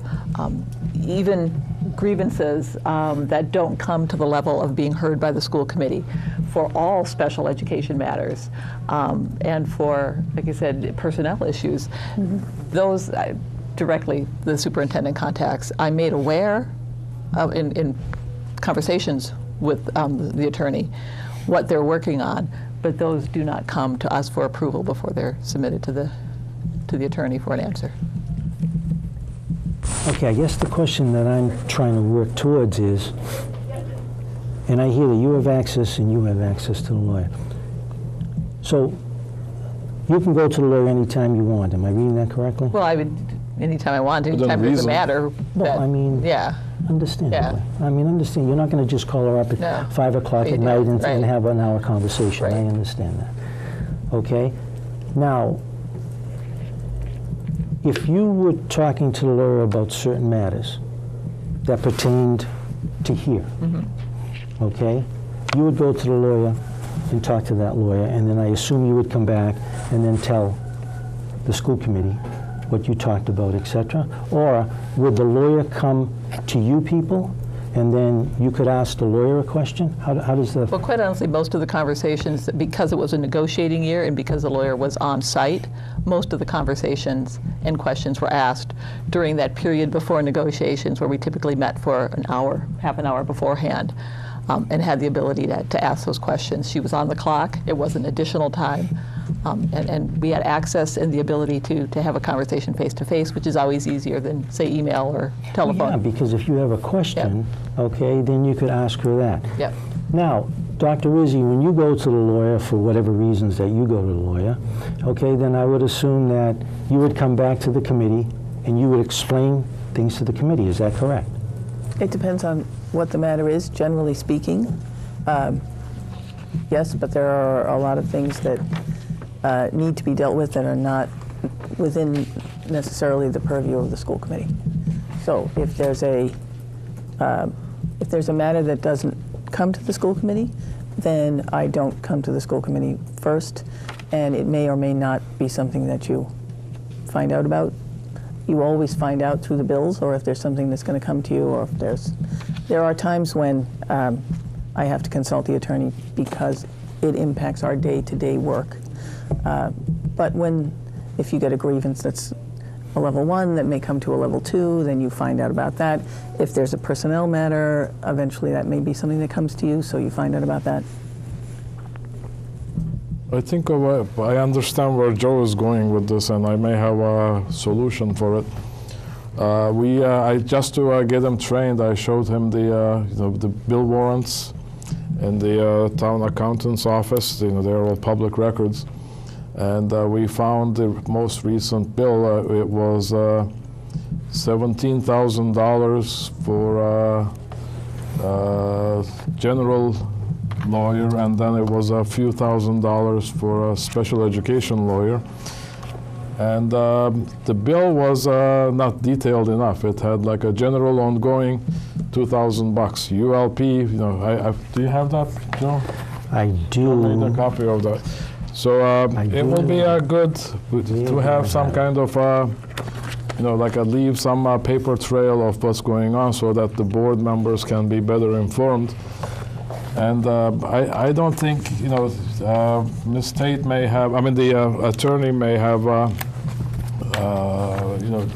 even grievances that don't come to the level of being heard by the school committee, for all special education matters, and for, like I said, personnel issues, those directly the superintendent contacts. I'm made aware of, in conversations with the attorney what they're working on, but those do not come to us for approval before they're submitted to the attorney for an answer. Okay, I guess the question that I'm trying to work towards is, and I hear that you have access and you have access to the lawyer. So you can go to the lawyer anytime you want. Am I reading that correctly? Well, I would, anytime I want, Within anytime there's a reason. matter. Well, I mean, yeah. understandably. I mean, understand. You're not going to just call her up at No. 5 o'clock You at do, night and right. have an hour conversation. I Right. understand that. Okay? Now, if you were talking to the lawyer about certain matters that pertained to here, okay, you would go to the lawyer and talk to that lawyer, and then I assume you would come back and then tell the school committee what you talked about, etc. Or would the lawyer come to you people, and then you could ask the lawyer a question? How does the... Well, quite honestly, most of the conversations, because it was a negotiating year and because the lawyer was on site, most of the conversations and questions were asked during that period before negotiations, where we typically met for an hour, half an hour beforehand, and had the ability to ask those questions. She was on the clock. It wasn't additional time. And we had access and the ability to have a conversation face-to-face, which is always easier than, say, email or telephone. Yeah, because if you have a question, okay, then you could ask her that. Yep. Now, Dr. Rizzi, when you go to the lawyer for whatever reasons that you go to the lawyer, okay, then I would assume that you would come back to the committee and you would explain things to the committee. Is that correct? It depends on what the matter is, generally speaking. Yes, but there are a lot of things that need to be dealt with that are not within necessarily the purview of the school committee. So if there's a matter that doesn't come to the school committee, then I don't come to the school committee first, and it may or may not be something that you find out about. You always find out through the bills, or if there's something that's going to come to you, or if there are times when I have to consult the attorney because it impacts our day-to-day work. But if you get a grievance that's a level 1 that may come to a level 2, then you find out about that. If there's a personnel matter, eventually that may be something that comes to you, so you find out about that. I think I understand where Joe is going with this, and I may have a solution for it. Just to get him trained, I showed him the bill warrants in the town accountant's office. They're all public records. And we found the most recent bill. It was $17,000 for general lawyer, and then it was a few $1,000s for a special education lawyer. And the bill was not detailed enough. It had like a general ongoing $2,000. ULP, do you have that, Joe? I I do. need a copy of that. So it will be good to have some kind of, like leave some paper trail of what's going on so that the board members can be better informed. And I don't think, Ms. Tate may have, the attorney may have,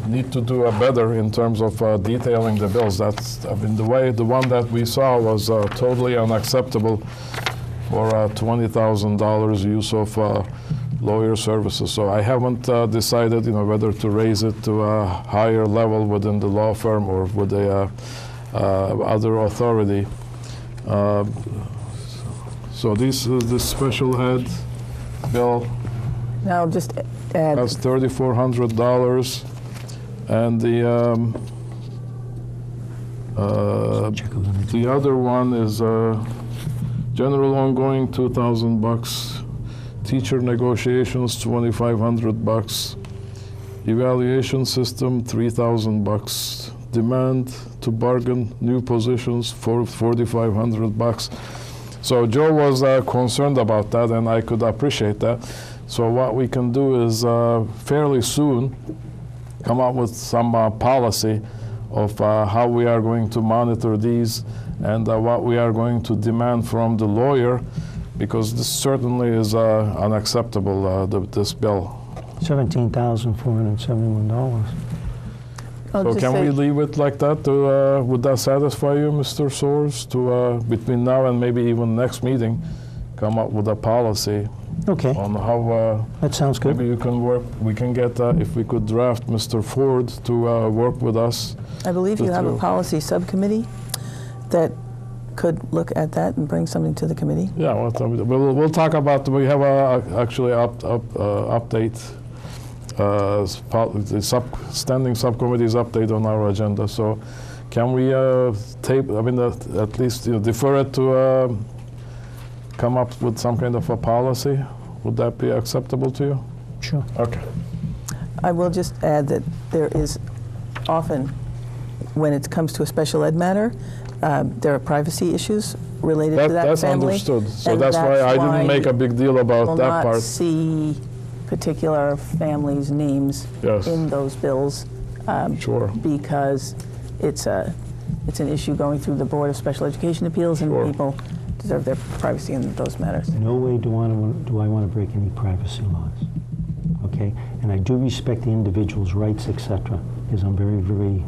need to do better in terms of detailing the bills. That's, the one that we saw was totally unacceptable for $20,000 use of lawyer services. So I haven't decided, whether to raise it to a higher level within the law firm or with the other authority. So this is the special ed bill. Now just add, That's $3,400, and the other one is general ongoing $2,000, teacher negotiations $2,500, evaluation system $3,000, demand to bargain new positions for $4,500. So Joe was concerned about that, and I could appreciate that. So what we can do is fairly soon come up with some policy of how we are going to monitor these and what we are going to demand from the lawyer, because this certainly is unacceptable, this bill. $17,471. I'll So just can say, we leave it like that? Would that satisfy you, Mr. Soares, to between now and maybe even next meeting, come up with a policy Okay, on how that sounds good. maybe you can work, we can get, if we could draft Mr. Ford to work with us. I believe you have a to- policy subcommittee that could look at that and bring something to the committee. Yeah, we'll talk about, we have actually update, the standing subcommittee's update on our agenda. So can we tape, at least defer it to come up with some kind of a policy? Would that be acceptable to you? Sure. Okay. I will just add that there is often, when it comes to a special ed matter, there are privacy issues related to that That's family. understood. So and that's why I didn't make a big deal will about that not part. see particular families' names Yes. in those bills Sure. because it's an issue going through the Board of Special Education Appeals, and Sure. people deserve their privacy in those matters. No way do I want to break any privacy laws, okay? And I do respect the individual's rights, etc., because I'm very, very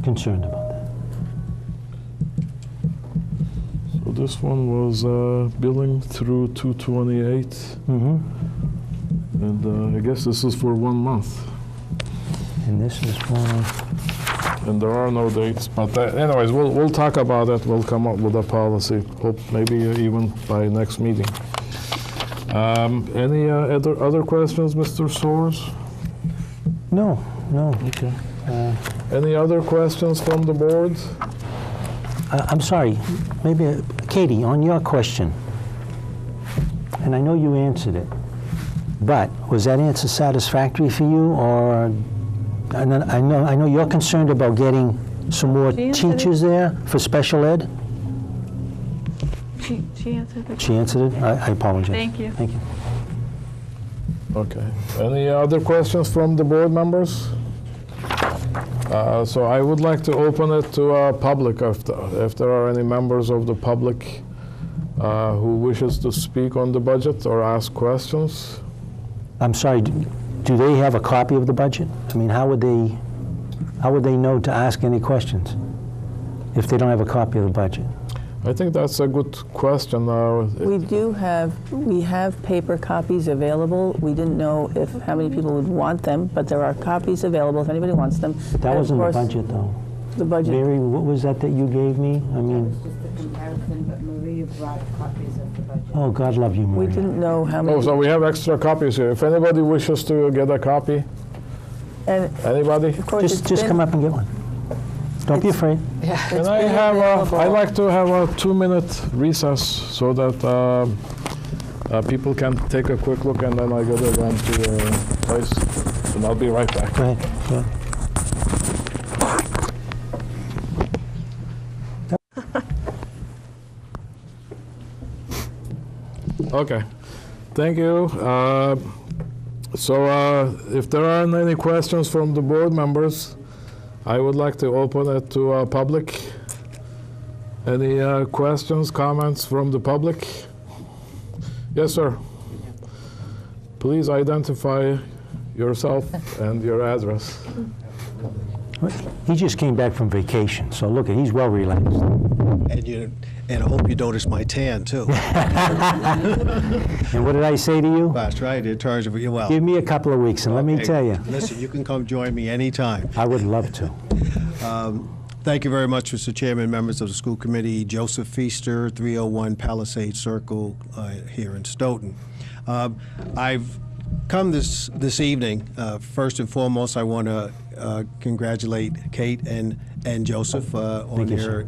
concerned about that. So this one was billing through 2/28, Mm-hmm. and I guess this is for 1 month. And this is for, And there are no dates, but anyways, we'll talk about it. We'll come up with a policy, hope maybe even by next meeting. Any other questions, Mr. Soares? no. Okay. Any other questions from the board? I'm sorry, maybe, Katie, on your question, and I know you answered it, but was that answer satisfactory for you, or, I know you're concerned about getting some more She answered it. teachers there for special ed? She answered the She answered it? I apologize. Thank you. Thank you. Okay. Any other questions from the board members? So I would like to open it to public if there are any members of the public who wishes to speak on the budget or ask questions? I'm sorry, do they have a copy of the budget? I mean, how would they know to ask any questions if they don't have a copy of the budget? I think that's a good question. We have paper copies available. We didn't know how many people would want them, but there are copies available if anybody wants them. That And of wasn't the course, budget, though. The budget. Mary, what was that you gave me? I mean, It's just a comparison, but Maria brought copies of the budget. oh, God love you, We Maria. didn't know how many. Oh, so we have extra copies here. If anybody wishes to get a copy, And anybody? of course, Just it's come been- up and get one. Don't be afraid. Can I have I'd like to have a 2-minute recess so that people can take a quick look, and then I gotta run to the place, and I'll be right back. Go ahead. Go ahead. Okay, thank you. If there aren't any questions from the board members, I would like to open it to public. Any questions, comments from the public? Yes, sir. Please identify yourself and your address. He just came back from vacation, so look, he's well relaxed. And I hope you notice my tan, too. And what did I say to you? That's right, in terms of, well... Give me a couple of weeks, and let me okay, tell you, Listen, you can come join me anytime. I would love to. Thank you very much, Mr. Chairman, members of the school committee. Joseph Feaster, 301 Palisade Circle here in Stoughton. I've come this evening. First and foremost, I want to congratulate Kate and Joseph on their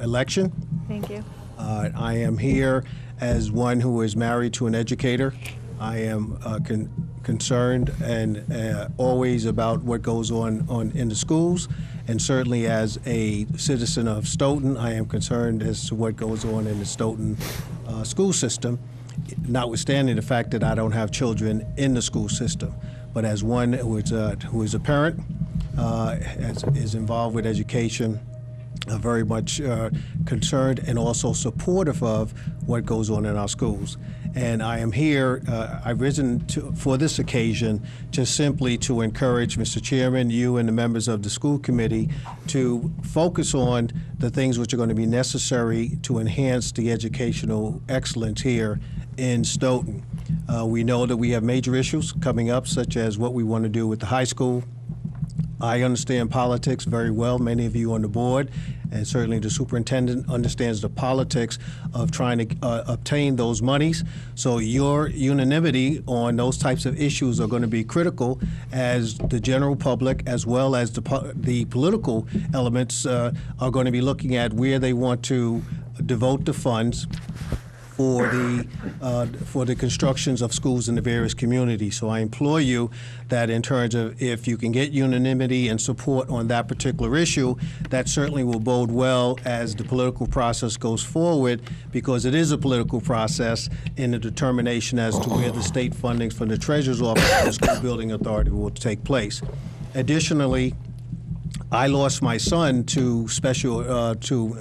election. Thank you. I am here as one who is married to an educator. I am concerned and always about what goes on in the schools, and certainly as a citizen of Stoughton, I am concerned as to what goes on in the Stoughton school system, notwithstanding the fact that I don't have children in the school system. But as one who is a parent, is involved with education, very much concerned and also supportive of what goes on in our schools. And I am here, I've risen for this occasion just simply to encourage Mr. Chairman, you and the members of the school committee to focus on the things which are going to be necessary to enhance the educational excellence here in Stoughton. We know that we have major issues coming up, such as what we want to do with the high school. I understand politics very well, many of you on the board, and certainly the superintendent understands the politics of trying to obtain those monies. So your unanimity on those types of issues are going to be critical as the general public, as well as the political elements, are going to be looking at where they want to devote the funds for the constructions of schools in the various communities. So I implore you that in terms of if you can get unanimity and support on that particular issue, that certainly will bode well as the political process goes forward, because it is a political process in the determination as to where the state funding from the Treasurer's Office and the School Building Authority will take place. Additionally, I lost my son to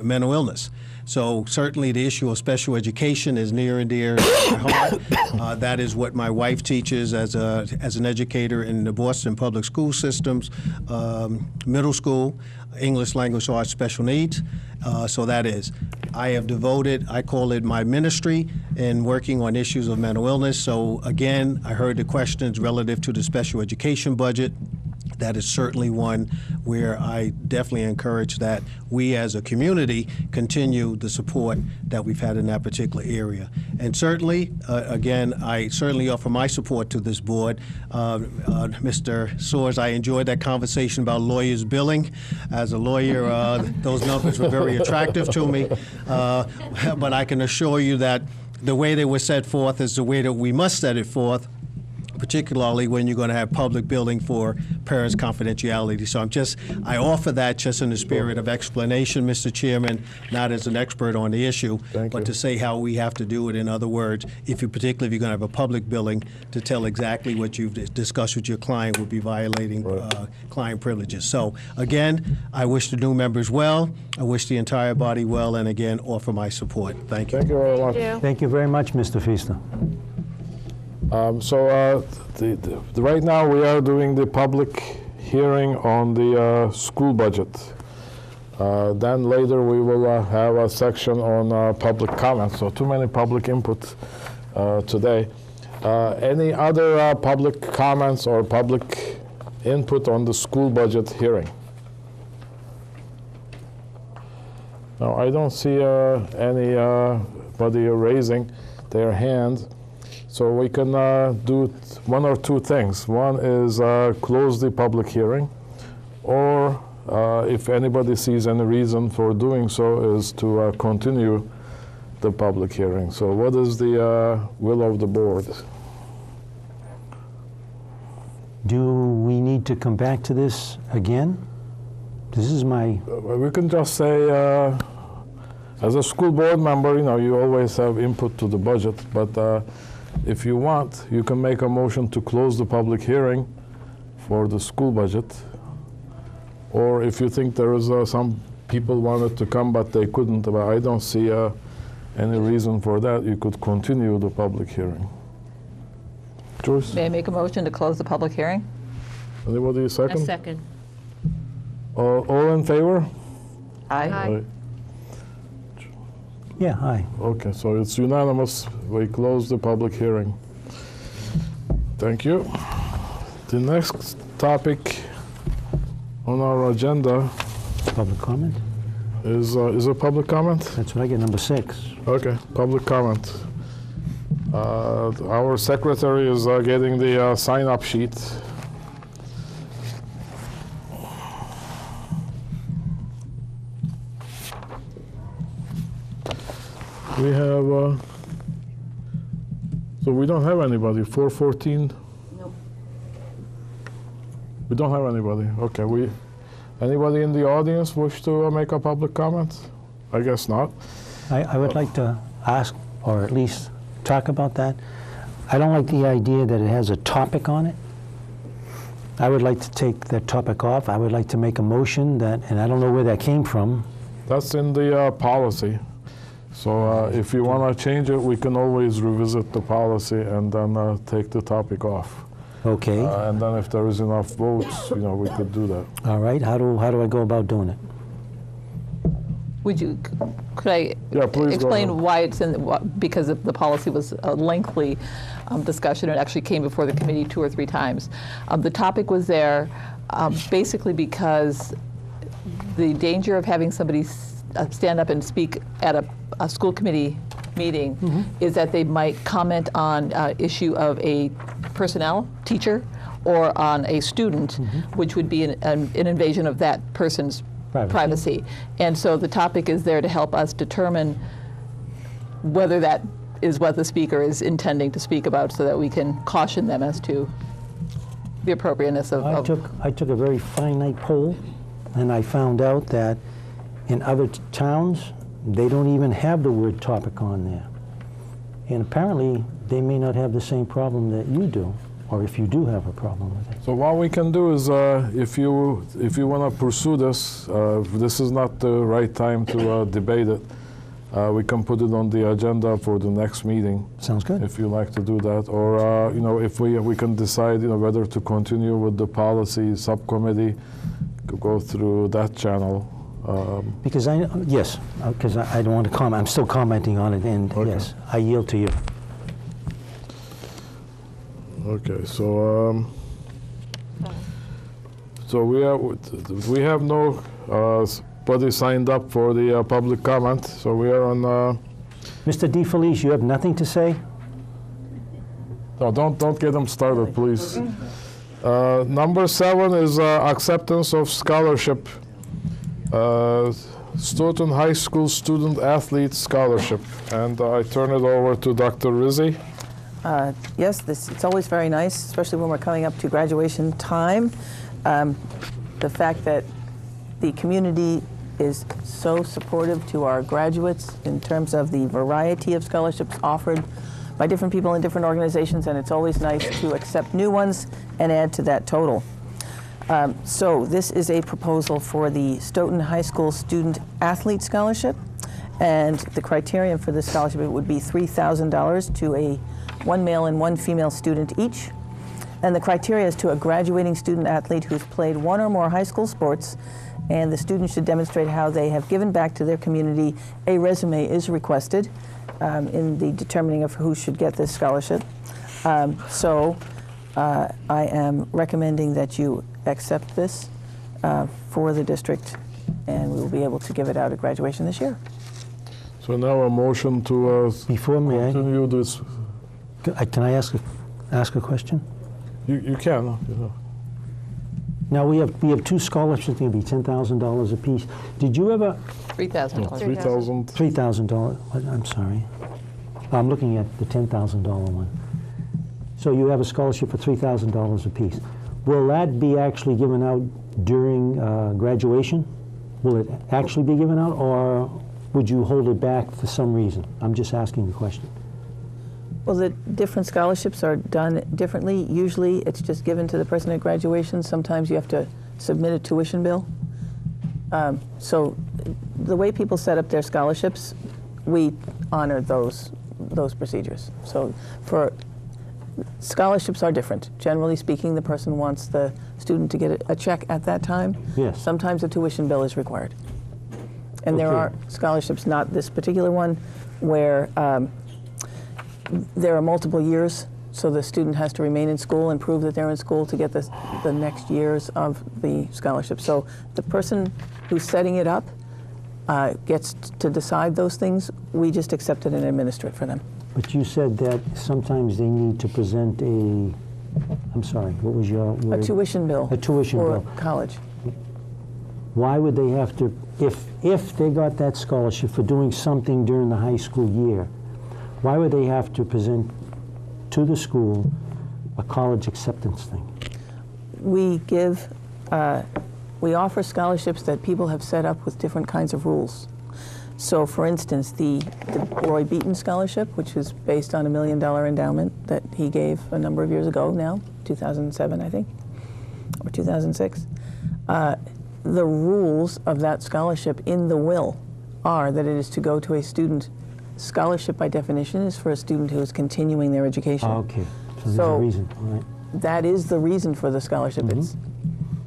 mental illness. So certainly the issue of special education is near and dear to my heart. That is what my wife teaches as an educator in the Boston public school systems, middle school, English language arts special needs. So that is. I have devoted, I call it my ministry, in working on issues of mental illness. So again, I heard the questions relative to the special education budget. That is certainly one where I definitely encourage that we as a community continue the support that we've had in that particular area. And certainly, again, I certainly offer my support to this board. Mr. Soares, I enjoyed that conversation about lawyers billing. As a lawyer, those numbers were very attractive to me. But I can assure you that the way they were set forth is the way that we must set it forth, particularly when you're going to have public billing for parents' confidentiality. So I offer that just in the spirit of explanation, Mr. Chairman, not as an expert on the issue, Thank but you. to say how we have to do it. In other words, particularly if you're going to have a public billing, to tell exactly what you've discussed with your client would be violating client privileges. So again, I wish the new members well. I wish the entire body well, and again, offer my support. Thank you. Thank you very much. Thank you very much, Mr. Feaster. Right now we are doing the public hearing on the school budget. Then later we will have a section on public comments. So too many public input today. Any other public comments or public input on the school budget hearing? No, I don't see anybody raising their hand. So we can do one or two things. One is close the public hearing, or if anybody sees any reason for doing so, is to continue the public hearing. So what is the will of the board? Do we need to come back to this again? This is my, We can just say, as a school board member, you always have input to the budget, but if you want, you can make a motion to close the public hearing for the school budget. Or if you think there is some people wanted to come but they couldn't, but I don't see any reason for that, you could continue the public hearing. Joyce, May I make a motion to close the public hearing? anybody A second? second. All in favor? Aye. yeah, aye. Okay, so it's unanimous. We close the public hearing. Thank you. The next topic on our agenda Public comment? is a public comment? That's what I get, number 6. Okay, public comment. Our secretary is getting the sign-up sheet. We have, so we don't have anybody, 414? Nope. We don't have anybody, okay. Anybody in the audience wish to make a public comment? I guess not. I would like to ask, or at least talk about that. I don't like the idea that it has a topic on it. I would like to take that topic off. I would like to make a motion that, and I don't know where that came from. That's in the policy. So if you want to change it, we can always revisit the policy and then take the topic off. Okay, And then if there is enough votes, we could do that. all right, how do I go about doing it? Could I Yeah, please go explain ahead. why it's in, because the policy was a lengthy discussion. It actually came before the committee 2 or 3 times. The topic was there basically because the danger of having somebody stand up and speak at a school committee meeting is that they might comment on issue of a personnel, teacher, or on a student, which would be an invasion of that person's privacy. And so the topic is there to help us determine whether that is what the speaker is intending to speak about, so that we can caution them as to the appropriateness of. I took a very finite poll, and I found out that in other towns, they don't even have the word topic on there. And apparently, they may not have the same problem that you do, or if you do have a problem with it. So what we can do is, if you want to pursue this, this is not the right time to debate it. We can put it on the agenda for the next meeting, Sounds good. if you like to do that. Or if we can decide whether to continue with the policy subcommittee, to go through that channel. Because yes, because I don't want to comment. I'm still commenting on it, and Okay. yes, I yield to you. Okay, so we have no body signed up for the public comment. So we are on. Mr. DeFelice, you have nothing to say? No, don't get them started, please. Number 7 is acceptance of scholarship. Stoughton High School Student Athlete Scholarship. And I turn it over to Dr. Rizzi. Yes, it's always very nice, especially when we're coming up to graduation time. The fact that the community is so supportive to our graduates in terms of the variety of scholarships offered by different people in different organizations, and it's always nice to accept new ones and add to that total. So this is a proposal for the Stoughton High School Student Athlete Scholarship, and the criterion for this scholarship would be $3,000 to one male and one female student each. And the criteria is to a graduating student athlete who's played one or more high school sports, and the student should demonstrate how they have given back to their community. A resume is requested in the determining of who should get this scholarship. So I am recommending that you accept this for the district, and we will be able to give it out at graduation this year. So now a motion to Before may I, continue this. can I ask a question? You can. Now we have two scholarships. Going to be $10,000 apiece. Did you ever $3,000. $3,000. $3,000? I'm sorry. I'm looking at the $10,000 one. So you have a scholarship for $3,000 apiece. Will that be actually given out during graduation? Will it actually be given out, or would you hold it back for some reason? I'm just asking the question. Well, the different scholarships are done differently. Usually it's just given to the person at graduation. Sometimes you have to submit a tuition bill. So the way people set up their scholarships, we honor those procedures. So for scholarships are different. Generally speaking, the person wants the student to get a check at that time. Yes. Sometimes a tuition bill is required. And there Okay. are scholarships, not this particular one, where there are multiple years, so the student has to remain in school and prove that they're in school to get the next years of the scholarship. So the person who's setting it up gets to decide those things. We just accept it and administer it for them. But you said that sometimes they need to present I'm sorry, what was your word? A tuition bill. A tuition for bill. college. Why would they have to, if they got that scholarship for doing something during the high school year, why would they have to present to the school a college acceptance thing? We offer scholarships that people have set up with different kinds of rules. So, for instance, the Roy Beaton Scholarship, which is based on $1 million endowment that he gave a number of years ago now, 2007, I think, or 2006. The rules of that scholarship in the will are that it is to go to a student. Scholarship, by definition, is for a student who is continuing their education. Okay, so there's a reason, all right. That is the reason for the scholarship.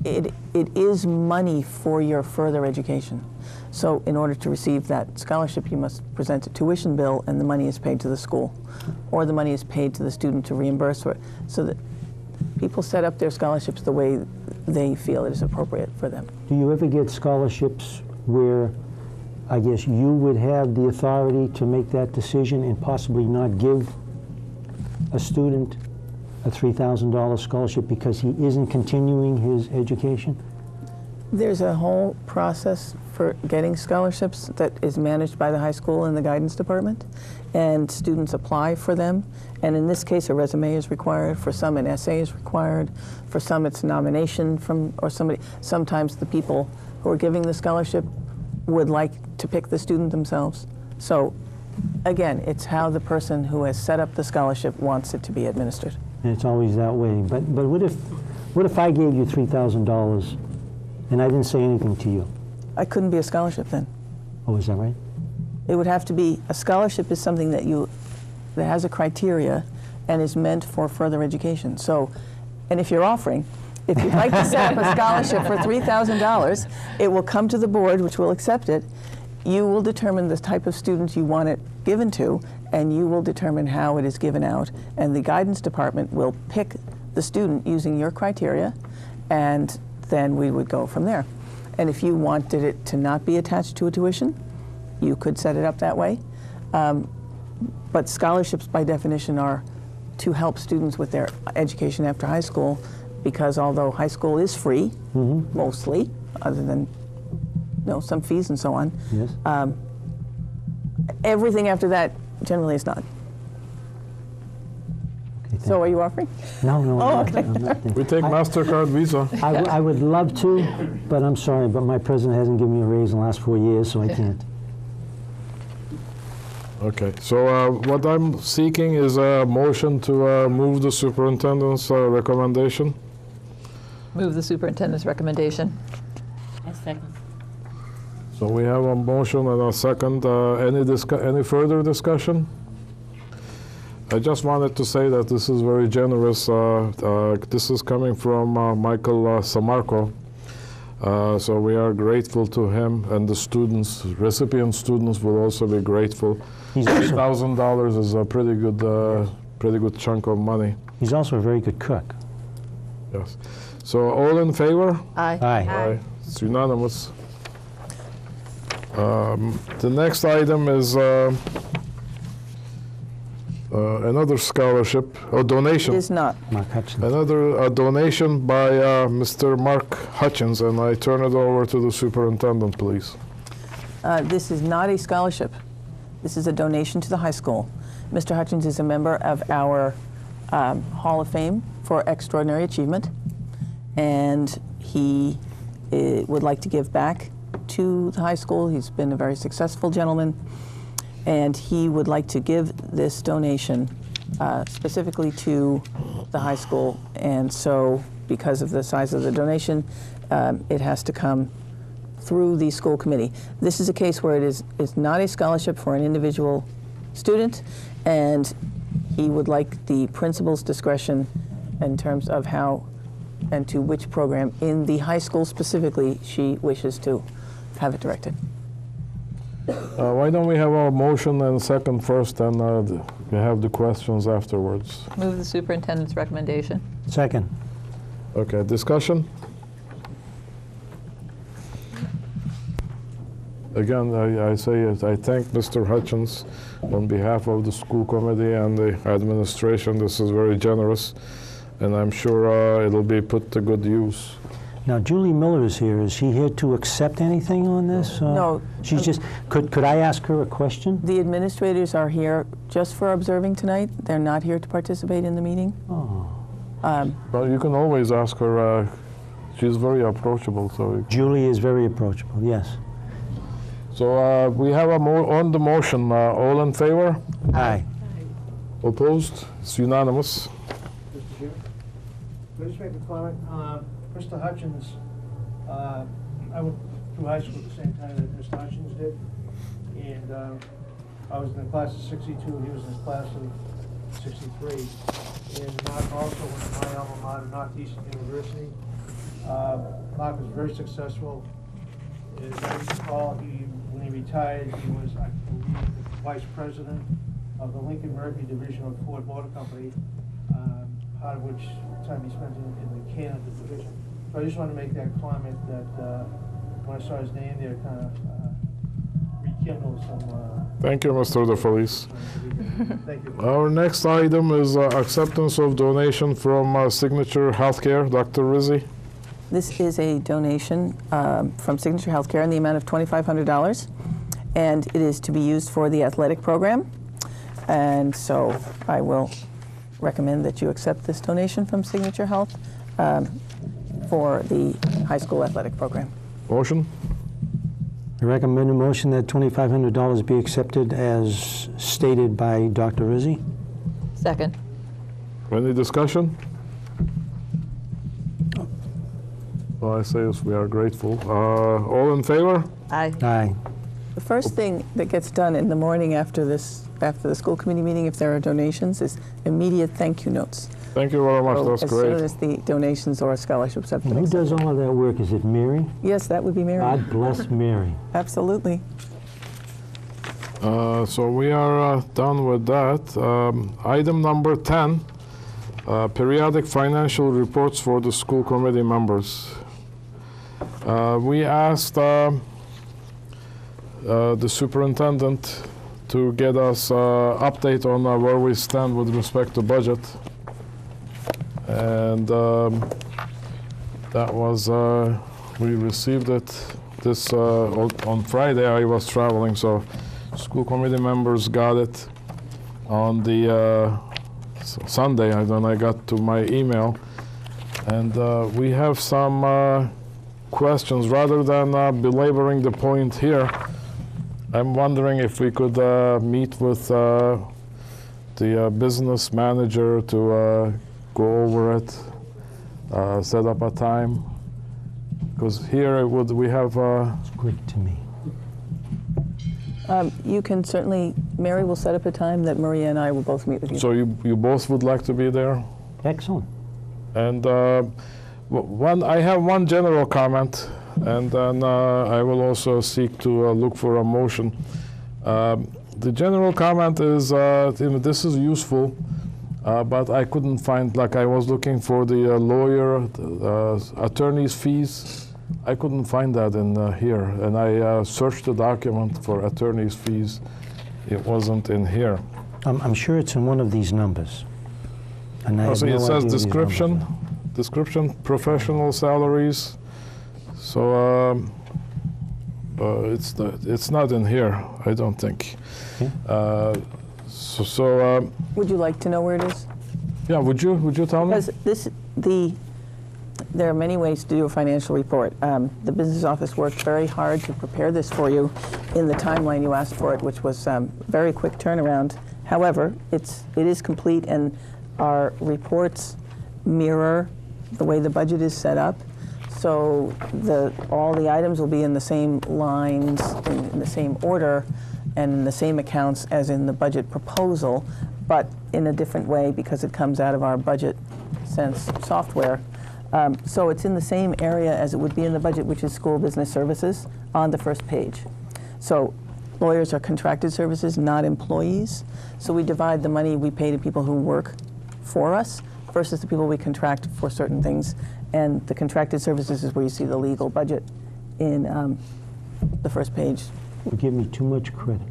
It is money for your further education. So in order to receive that scholarship, you must present a tuition bill, and the money is paid to the school, or the money is paid to the student to reimburse for it, so that people set up their scholarships the way they feel it is appropriate for them. Do you ever get scholarships where, I guess, you would have the authority to make that decision and possibly not give a student a $3,000 scholarship because he isn't continuing his education? There's a whole process for getting scholarships that is managed by the high school and the guidance department, and students apply for them. And in this case, a resume is required. For some, an essay is required. For some, it's nomination from or somebody. Sometimes the people who are giving the scholarship would like to pick the student themselves. So again, it's how the person who has set up the scholarship wants it to be administered. And it's always that way. But what if I gave you $3,000 and I didn't say anything to you? I couldn't be a scholarship then. Oh, is that right? It would have to be, a scholarship is something that has a criteria and is meant for further education. So, and if you're offering, if you'd like to set up a scholarship for $3,000, it will come to the board, which will accept it. You will determine the type of students you want it given to, and you will determine how it is given out. And the guidance department will pick the student using your criteria, and then we would go from there. And if you wanted it to not be attached to a tuition, you could set it up that way. But scholarships, by definition, are to help students with their education after high school, because although high school is free, mostly, other than some fees and so on, Yes. Everything after that generally is not. So are you offering? No, no, Oh, I'm not- okay. I'm not thinking. We take MasterCard, Visa. I would love to, but I'm sorry, but my president hasn't given me a raise in the last 4 years, so I can't. Okay, so what I'm seeking is a motion to move the superintendent's recommendation. Move the superintendent's recommendation. I second. So we have a motion and a second. Any further discussion? I just wanted to say that this is very generous. This is coming from Michael Samarco. So we are grateful to him, and the students, recipient students, will also be grateful. He's also, $1,000 is a pretty good chunk of money. he's also a very good cook. Yes. So all in favor? Aye. Aye. It's unanimous. The next item is another scholarship or It donation. is not. Mark Hutchins. Another donation by Mr. Mark Hutchins, and I turn it over to the superintendent, please. This is not a scholarship. This is a donation to the high school. Mr. Hutchins is a member of our Hall of Fame for Extraordinary Achievement, and he would like to give back to the high school. He's been a very successful gentleman, and he would like to give this donation specifically to the high school. And so, because of the size of the donation, it has to come through the school committee. This is a case where it's not a scholarship for an individual student, and he would like the principal's discretion in terms of how and to which program in the high school specifically she wishes to have it directed. Why don't we have our motion and second first, and we have the questions afterwards. Move the superintendent's recommendation. Second. Okay, discussion? Again, I thank Mr. Hutchins on behalf of the school committee and the administration. This is very generous, and I'm sure it'll be put to good use. Now, Julie Miller is here. Is she here to accept anything on this? No. She's just, could I ask her a question? The administrators are here just for observing tonight. They're not here to participate in the meeting. Oh. But you can always ask her. She's very approachable. So, Julie is very approachable, yes. so we have on the motion. All in favor? Aye. Opposed? It's unanimous. Mr. Chair, could I just make a comment? Mr. Hutchins, I went through high school at the same time that Mr. Hutchins did, and I was in the class of 62, he was in the class of 63. And Mark also went to my alma mater, Northeastern University. Mark was very successful. As I recall, when he retired, he was, I believe, the vice president of the Lincoln Murphy division of Ford Motor Company, part of which time he spent in the Canada division. So I just wanted to make that comment that when I saw his name there, kind of rekindled some. Thank you, Mr. DeFelice. Thank you. Our next item is acceptance of donation from Signature Healthcare. Dr. Rizzi. This is a donation from Signature Healthcare in the amount of $2,500, and it is to be used for the athletic program. And so I will recommend that you accept this donation from Signature Health for the high school athletic program. Motion? I recommend a motion that $2,500 be accepted as stated by Dr. Rizzi. Second. Any discussion? Well, I say yes, we are grateful. All in favor? Aye. Aye. The first thing that gets done in the morning after the school committee meeting, if there are donations, is immediate thank you notes. Thank you very much. So That's as great. soon as the donations or scholarships have And been who accepted. does all of that work? Is it Mary? Yes, that would be Mary. God bless Mary. Absolutely. So we are done with that. Item number 10, periodic financial reports for the school committee members. We asked the superintendent to get us update on where we stand with respect to budget. And that was, we received it this, on Friday. I was traveling, so school committee members got it on the Sunday, when I got to my email, and we have some questions. Rather than belaboring the point here, I'm wondering if we could meet with the business manager to go over it, set up a time, because here we have. It's great to me. You can certainly, Mary will set up a time that Maria and I will both meet with you. So you both would like to be there? Excellent. And I have one general comment, and then I will also seek to look for a motion. The general comment is, this is useful, but I couldn't find, like I was looking for the lawyer, attorney's fees. I couldn't find that in here, and I searched the document for attorney's fees. It wasn't in here. I'm sure it's in one of these numbers. And I have So no it says idea these description, numbers professional salaries. So it's not in here, I don't think. Okay. Would you like to know where it is? Yeah, would you tell me? Because there are many ways to do a financial report. The business office worked very hard to prepare this for you in the timeline you asked for it, which was very quick turnaround. However, it is complete, and our reports mirror the way the budget is set up. So all the items will be in the same lines, in the same order, and in the same accounts as in the budget proposal, but in a different way because it comes out of our Budget Sense software. So it's in the same area as it would be in the budget, which is school business services, on the first page. So lawyers are contracted services, not employees. So we divide the money we pay to people who work for us versus the people we contract for certain things. And the contracted services is where you see the legal budget in the first page. You give me too much credit.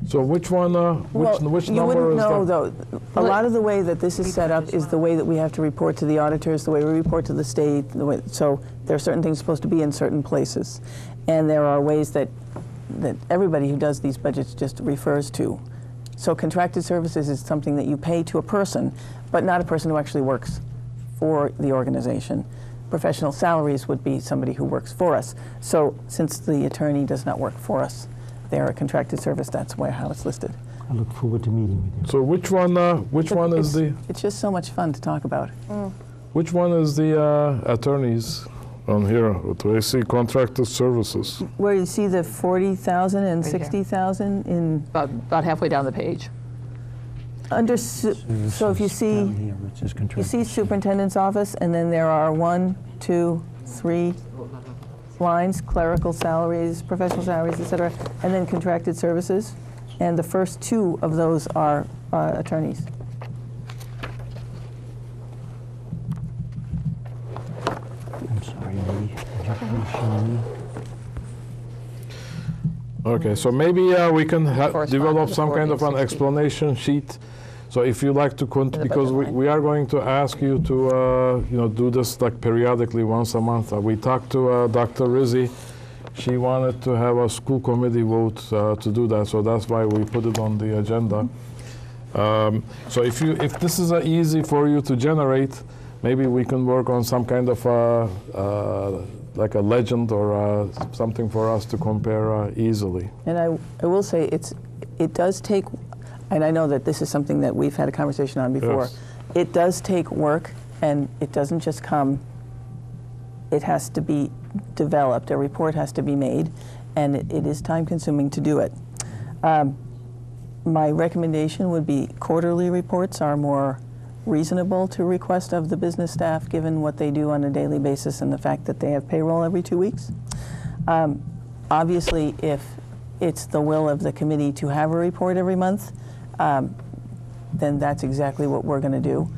So which one? Which you number wouldn't is know, that? though. A lot of the way that this is set up is the way that we have to report to the auditors, the way we report to the state. So there are certain things supposed to be in certain places, and there are ways that everybody who does these budgets just refers to. So contracted services is something that you pay to a person, but not a person who actually works for the organization. Professional salaries would be somebody who works for us. So since the attorney does not work for us, they're a contracted service. That's how it's listed. I look forward to meeting with you. So which one? Which one is the? It's just so much fun to talk about. Which one is the attorneys on here? Do I see contracted services? Where you see the 40,000 and 60,000 in About halfway down the page. under. So if you see, Down here, it says you contracted see superintendent's office, and then there are 1, 2, 3 lines: clerical salaries, professional salaries, etc., and then contracted services. And the first 2 of those are attorneys. I'm sorry, Lee. Would you please show me? Okay, so maybe we can Correspond develop to some 40 kind of and an 60. explanation sheet. So if you like to, because budget line. we are going to ask you to, do this like periodically once a month. We talked to Dr. Rizzi. She wanted to have a school committee vote to do that, so that's why we put it on the agenda. So if this is easy for you to generate, maybe we can work on some kind of like a legend or something for us to compare easily. And I will say it does take, and I know that this is something that we've had a conversation on before. Yes. It does take work, and it doesn't just come. It has to be developed. A report has to be made, and it is time-consuming to do it. My recommendation would be quarterly reports are more reasonable to request of the business staff, given what they do on a daily basis and the fact that they have payroll every 2 weeks. Obviously, if it's the will of the committee to have a report every month, then that's exactly what we're going to do.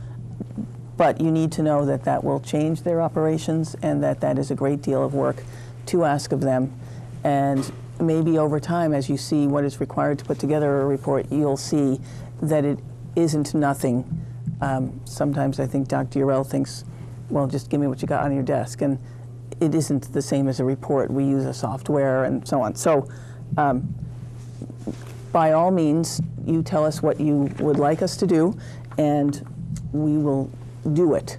But you need to know that that will change their operations and that is a great deal of work to ask of them. And maybe over time, as you see what is required to put together a report, you'll see that it isn't nothing. Sometimes I think Dr. Urel thinks, well, just give me what you got on your desk. And it isn't the same as a report. We use a software and so on. So by all means, you tell us what you would like us to do, and we will do it.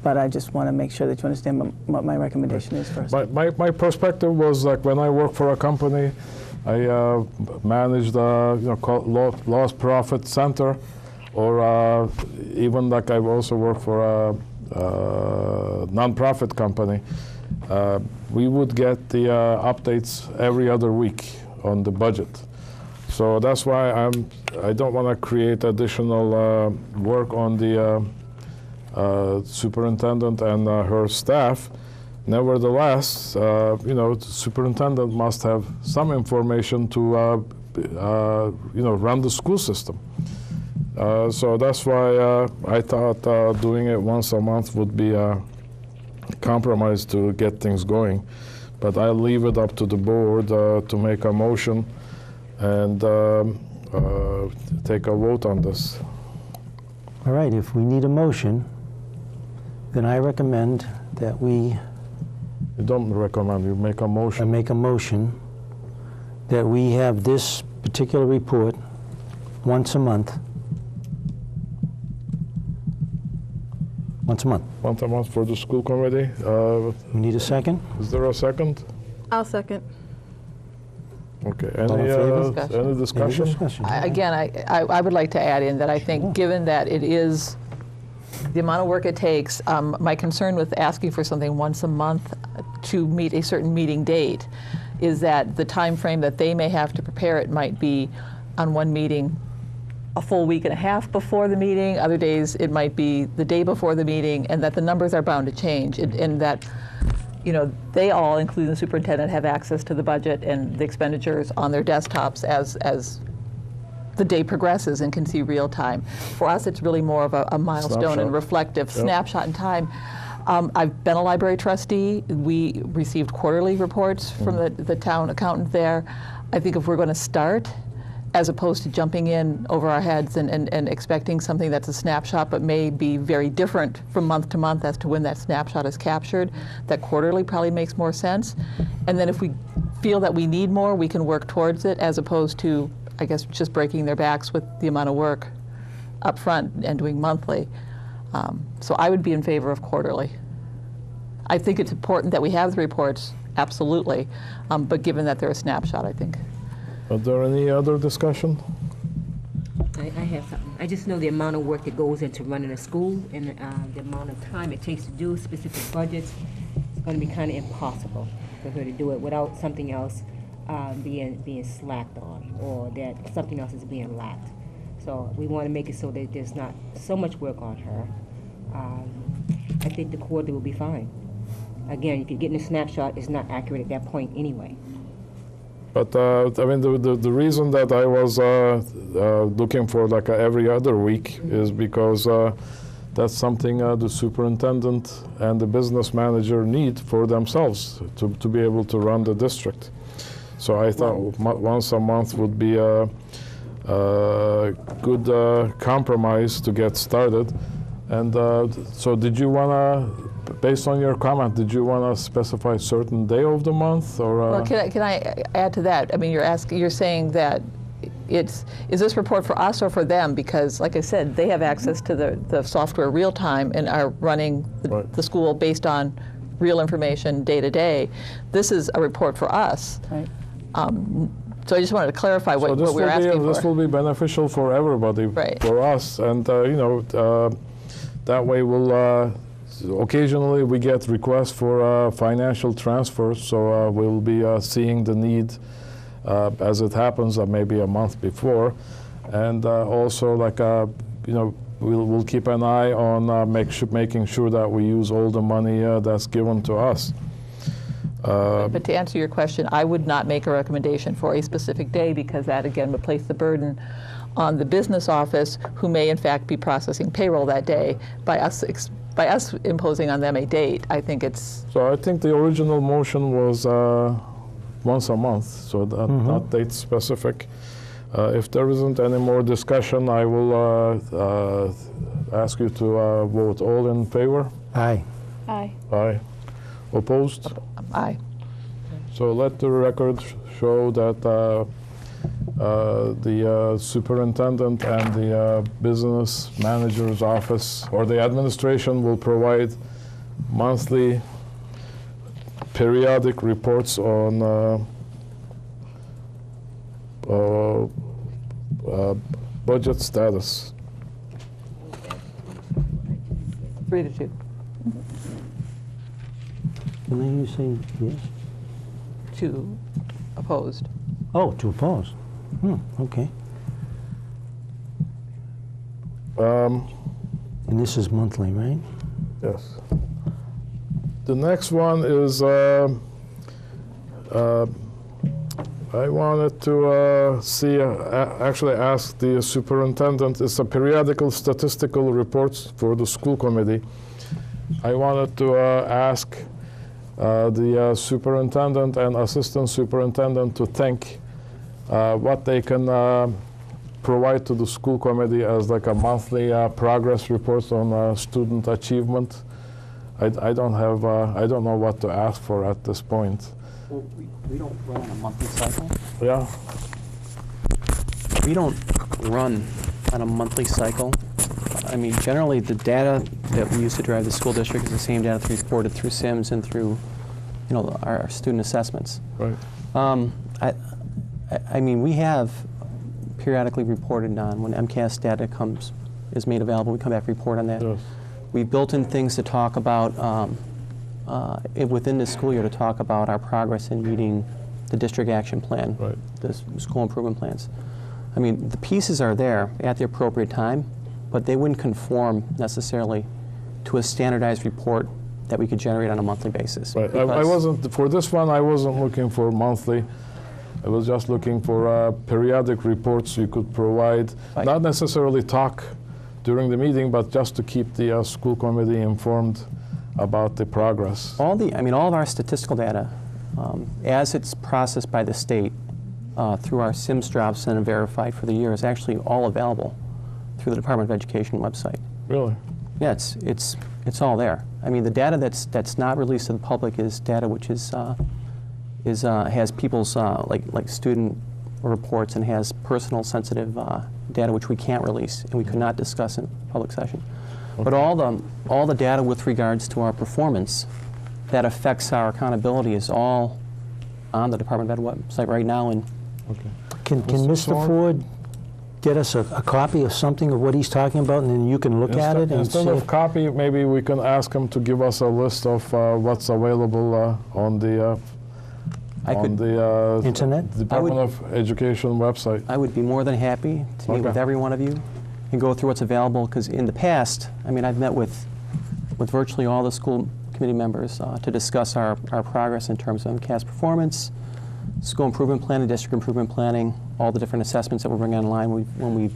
But I just want to make sure that you understand what my recommendation is first. My perspective was like when I worked for a company, I managed lost profit center, or even like I've also worked for a non-profit company. We would get the updates every other week on the budget. So that's why I don't want to create additional work on the superintendent and her staff. Nevertheless, the superintendent must have some information to run the school system. So that's why I thought doing it once a month would be a compromise to get things going. But I'll leave it up to the board to make a motion and take a vote on this. All right, if we need a motion, then I recommend that we You don't recommend, you make a motion. make a motion that we have this particular report once a month. Once a month. Once a month for the school committee. We need a second? Is there a second? I'll second. Okay. All in favor? Any discussion? Any discussion? Again, I would like to add in that I think, given that it is the amount of work it takes, my concern with asking for something once a month to meet a certain meeting date is that the time frame that they may have to prepare it might be on one meeting a full week and a half before the meeting. Other days it might be the day before the meeting, and that the numbers are bound to change, and that they all, including the superintendent, have access to the budget and the expenditures on their desktops as the day progresses and can see real time. For us, it's really more of a milestone Snapshot. and reflective Yep. snapshot in time. I've been a library trustee. We received quarterly reports from the town accountant there. I think if we're going to start, as opposed to jumping in over our heads and expecting something that's a snapshot but may be very different from month to month as to when that snapshot is captured, that quarterly probably makes more sense. And then if we feel that we need more, we can work towards it, as opposed to, I guess, just breaking their backs with the amount of work up front and doing monthly. So I would be in favor of quarterly. I think it's important that we have the reports, absolutely, but given that they're a snapshot, I think. Are there any other discussion? I have something. I just know the amount of work that goes into running a school and the amount of time it takes to do specific budgets. It's going to be kind of impossible for her to do it without something else being slacked on, or that something else is being lacked. So we want to make it so that there's not so much work on her. I think the quarterly will be fine. Again, if you're getting a snapshot, it's not accurate at that point anyway. But I mean, the reason that I was looking for like every other week is because that's something the superintendent and the business manager need for themselves to be able to run the district. So I thought once a month would be a good compromise to get started. And so did you want to, based on your comment, did you want to specify a certain day of the month, or? Well, can I add to that? I mean, you're saying that is this report for us or for them? Because, like I said, they have access to the software real time and are running the school based on real information day to day. This is a report for us. Right. So I just wanted to clarify what we're asking for. This will be beneficial for everybody, Right. for us, and that way we'll. Occasionally we get requests for financial transfers, so we'll be seeing the need as it happens, maybe a month before, and also like we'll keep an eye on making sure that we use all the money that's given to us. But to answer your question, I would not make a recommendation for a specific day, because that again would place the burden on the business office, who may in fact be processing payroll that day. By us imposing on them a date, I think it's... So I think the original motion was once a month, so that not date specific. If there isn't any more discussion, I will ask you to vote. All in favor? Aye. Aye. Aye. Opposed? Aye. So let the record show that the superintendent and the business manager's office or the administration will provide monthly periodic reports on budget status. 3-2. Can I hear you say yes? 2 opposed. Oh, to oppose. Okay. And this is monthly, right? Yes. The next one is I wanted to see, actually ask the superintendent, it's a periodical statistical reports for the school committee. I wanted to ask the superintendent and assistant superintendent to think what they can provide to the school committee as like a monthly progress reports on student achievement. I don't know what to ask for at this point. Well, we don't run on a monthly cycle. Yeah. We don't run on a monthly cycle. I mean, generally, the data that we use to drive the school district is the same data that's reported through SIMS and through, our student assessments. Right. I mean, we have periodically reported on when MCAS data is made available. We come back and report on that. Yes. We've built in things to talk about within the school year to talk about our progress in meeting the district action plan, Right. the school improvement plans. I mean, the pieces are there at the appropriate time, but they wouldn't conform necessarily to a standardized report that we could generate on a monthly basis. Right. I wasn't, for this one, I wasn't looking for monthly. I was just looking for periodic reports you could provide, Right. not necessarily talk during the meeting, but just to keep the school committee informed about the progress. All of our statistical data, as it's processed by the state through our SIMS drops and verified for the year, is actually all available through the Department of Education website. Really? Yeah, it's all there. I mean, the data that's not released to the public is data which has people's like student reports and has personal sensitive data which we can't release and we could not discuss in public session. Okay. But all the data with regards to our performance that affects our accountability is all on the Department of Ed website right now. And Okay. Can Mr. Ford get us a copy of something of what he's talking about, and then you can look at it and Instead see of copy, maybe we can ask him to give us a list of what's available on the Internet? Department of Education website. I would be more than happy to meet with every one of you and go through what's available, because in the past, I mean, I've met with virtually all the school committee members to discuss our progress in terms of MCAS performance, school improvement planning, district improvement planning, all the different assessments that we're bringing online when we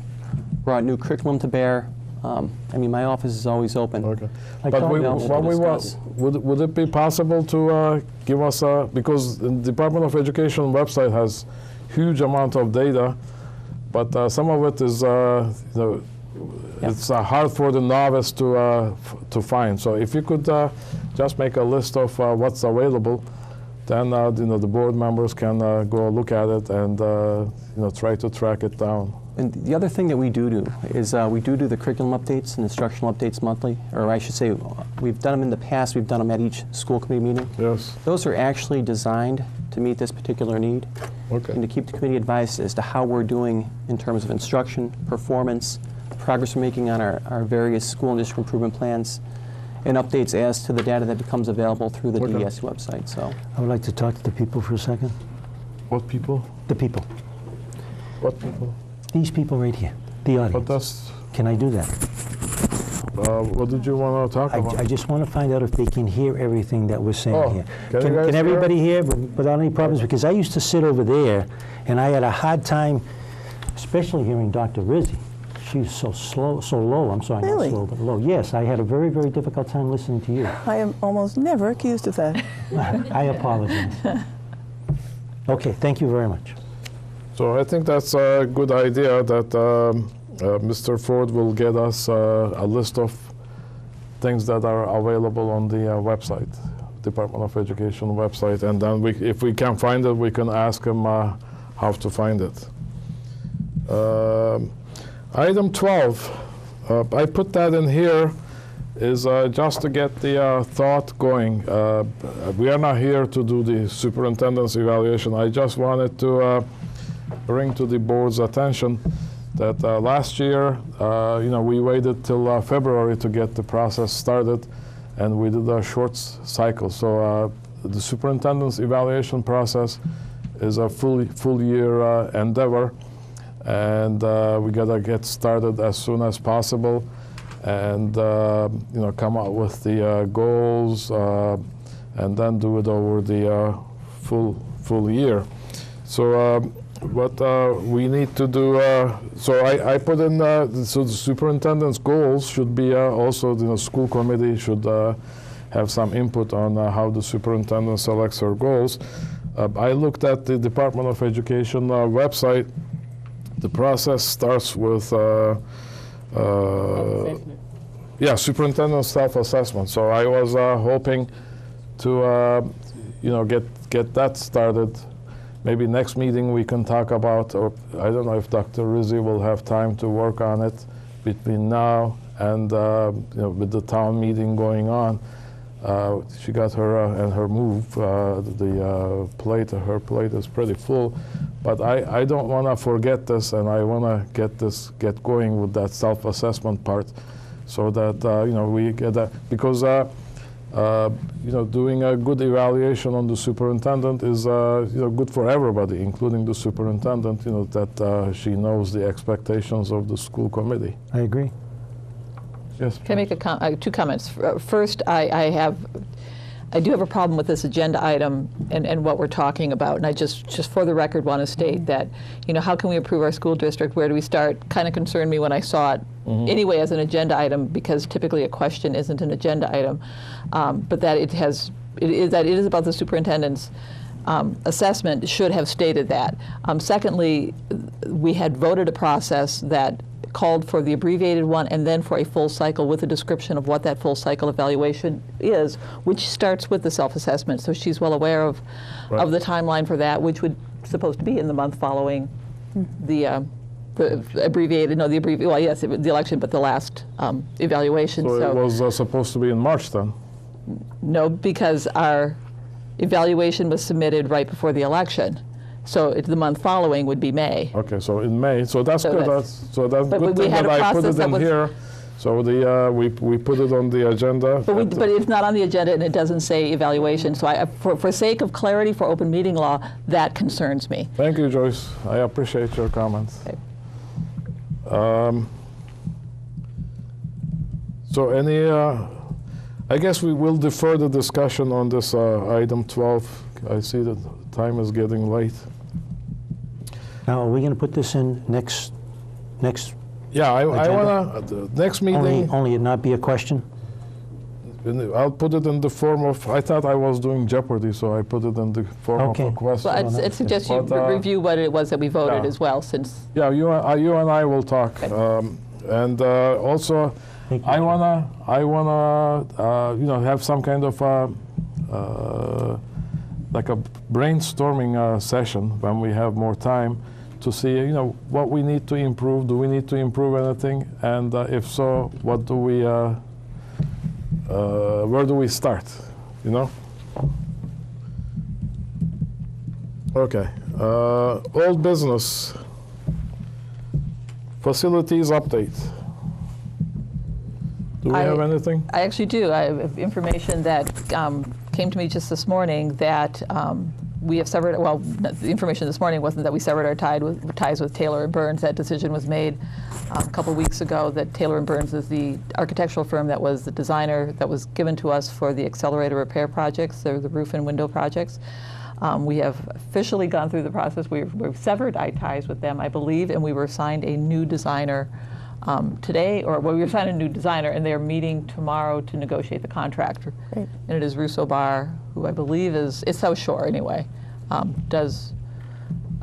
brought new curriculum to bear. I mean, my office is always open. Okay. I But told we, you what we want, would it be possible to give us a, because the Department of Education website has huge amount of data, but some of it is, it's hard for the novice to find. So if you could just make a list of what's available, then the board members can go look at it and try to track it down. And the other thing that we do is we do the curriculum updates and instructional updates monthly, or I should say we've done them in the past, we've done them at each school committee meeting. Yes. Those are actually designed to meet this particular need and to keep the committee advised as to how we're doing in terms of instruction, performance, progress we're making on our various school and district improvement plans, and updates as to the data that becomes available through the DES website. So I would like to talk to the people for a second. What people? The people. What people? These people right here, the audience. But that's, Can I do that? what did you want to talk about? I just want to find out if they can hear everything that we're saying here. Can you guys Can hear everybody hear without any problems? Because I used to sit over there, and I had a hard time, especially hearing Dr. Rizzi. She's so low. I'm sorry, Really? not slow, but low. Yes, I had a very, very difficult time listening to you. I am almost never accused of that. I apologize. Okay, thank you very much. So I think that's a good idea that Mr. Ford will get us a list of things that are available on the website, Department of Education website, and then if we can find it, we can ask him how to find it. Item 12, I put that in here is just to get the thought going. We are not here to do the superintendent's evaluation. I just wanted to bring to the board's attention that last year, we waited till February to get the process started, and we did a short cycle. So the superintendent's evaluation process is a full year endeavor, and we gotta get started as soon as possible, and come out with the goals, and then do it over the full year. So what we need to do, so I put in, so the superintendent's goals should be also, the school committee should have some input on how the superintendent selects her goals. I looked at the Department of Education website. The process starts with superintendent self-assessment. So I was hoping to get that started. Maybe next meeting we can talk about, or I don't know if Dr. Rizzi will have time to work on it between now and with the town meeting going on. She got her and her move, her plate is pretty full, but I don't want to forget this, and I want to get going with that self-assessment part, so that we get that, because doing a good evaluation on the superintendent is good for everybody, including the superintendent. That she knows the expectations of the school committee. I agree. Yes. Can I make two comments? First, I do have a problem with this agenda item and what we're talking about, and I just for the record want to state that, how can we improve our school district? Where do we start? Kind of concerned me when I saw it anyway as an agenda item, because typically a question isn't an agenda item, but that it is about the superintendent's assessment should have stated that. Secondly, we had voted a process that called for the abbreviated one and then for a full cycle with a description of what that full cycle evaluation is, which starts with the self-assessment. So she's well aware of the timeline for that, which would supposed to be in the month following the abbreviated, the election, but the last evaluation. So it was supposed to be in March then? No, because our evaluation was submitted right before the election. So the month following would be May. Okay, so in May. So that's good. That's good thing that I put it in here. So we put it on the agenda. But it's not on the agenda, and it doesn't say evaluation. So for sake of clarity for open meeting law, that concerns me. Thank you, Joyce. I appreciate your comments. Okay. So I guess we will defer the discussion on this item 12. I see that time is getting late. Now, are we going to put this in next? Yeah, I want to, next meeting. Only it not be a question? I'll put it in the form of, I thought I was doing Jeopardy, so I put it in the form of a question. Well, I'd suggest you review what it was that we voted as well, since. Yeah, you and I will talk. Okay. And also, I wanna have some kind of like a brainstorming session when we have more time, to see what we need to improve. Do we need to improve anything? And if so, what do we? Where do we start? Okay. Old business. Facilities update. Do we have anything? I actually do. I have information that came to me just this morning that we have severed, well, the information this morning wasn't that we severed our ties with Taylor & Burns. That decision was made a couple weeks ago, that Taylor & Burns is the architectural firm that was the designer that was given to us for the accelerator repair projects, the roof and window projects. We have officially gone through the process. We've severed our ties with them, I believe, and we were assigned a new designer today, we were assigned a new designer, and they're meeting tomorrow to negotiate the contract. Great. And it is Russo Bar, who I believe it's South Shore anyway, does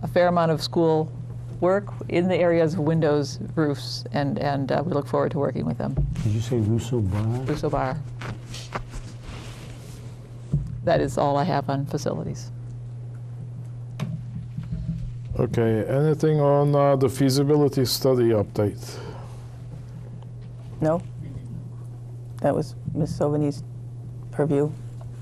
a fair amount of school work in the areas of windows, roofs, and we look forward to working with them. Did you say Russo Bar? Russo Bar. That is all I have on facilities. Okay, anything on the feasibility study update? No? That was Ms. Sovany's purview?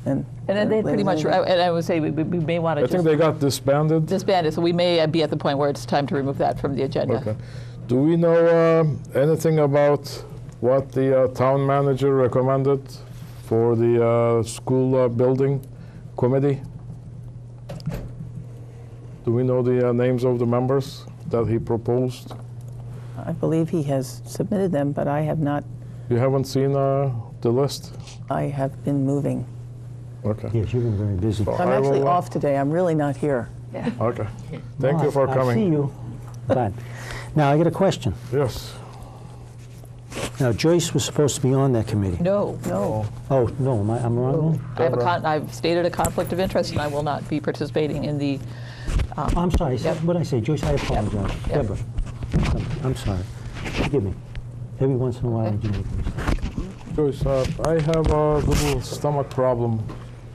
And And they pretty much, and I would say we may want to I just think they got disbanded. disband it, so we may be at the point where it's time to remove that from the agenda. Okay. Do we know anything about what the town manager recommended for the school building committee? Do we know the names of the members that he proposed? I believe he has submitted them, but I have not, You haven't seen the list? I have been moving. Okay. Yes, you've been very busy. So I'm I actually will, off today. I'm really not here. Okay. Thank you for I coming. see you. But now I got a question. Yes. Now Joyce was supposed to be on that committee. No. No. Oh, no, I'm wrong then? I've stated a conflict of interest, and I will not be participating in the, I'm sorry, what did I say? Joyce, I apologize. Yep. Deborah, I'm sorry. Forgive me. Every once in a while I do make a mistake. Joyce, I have a little stomach problem.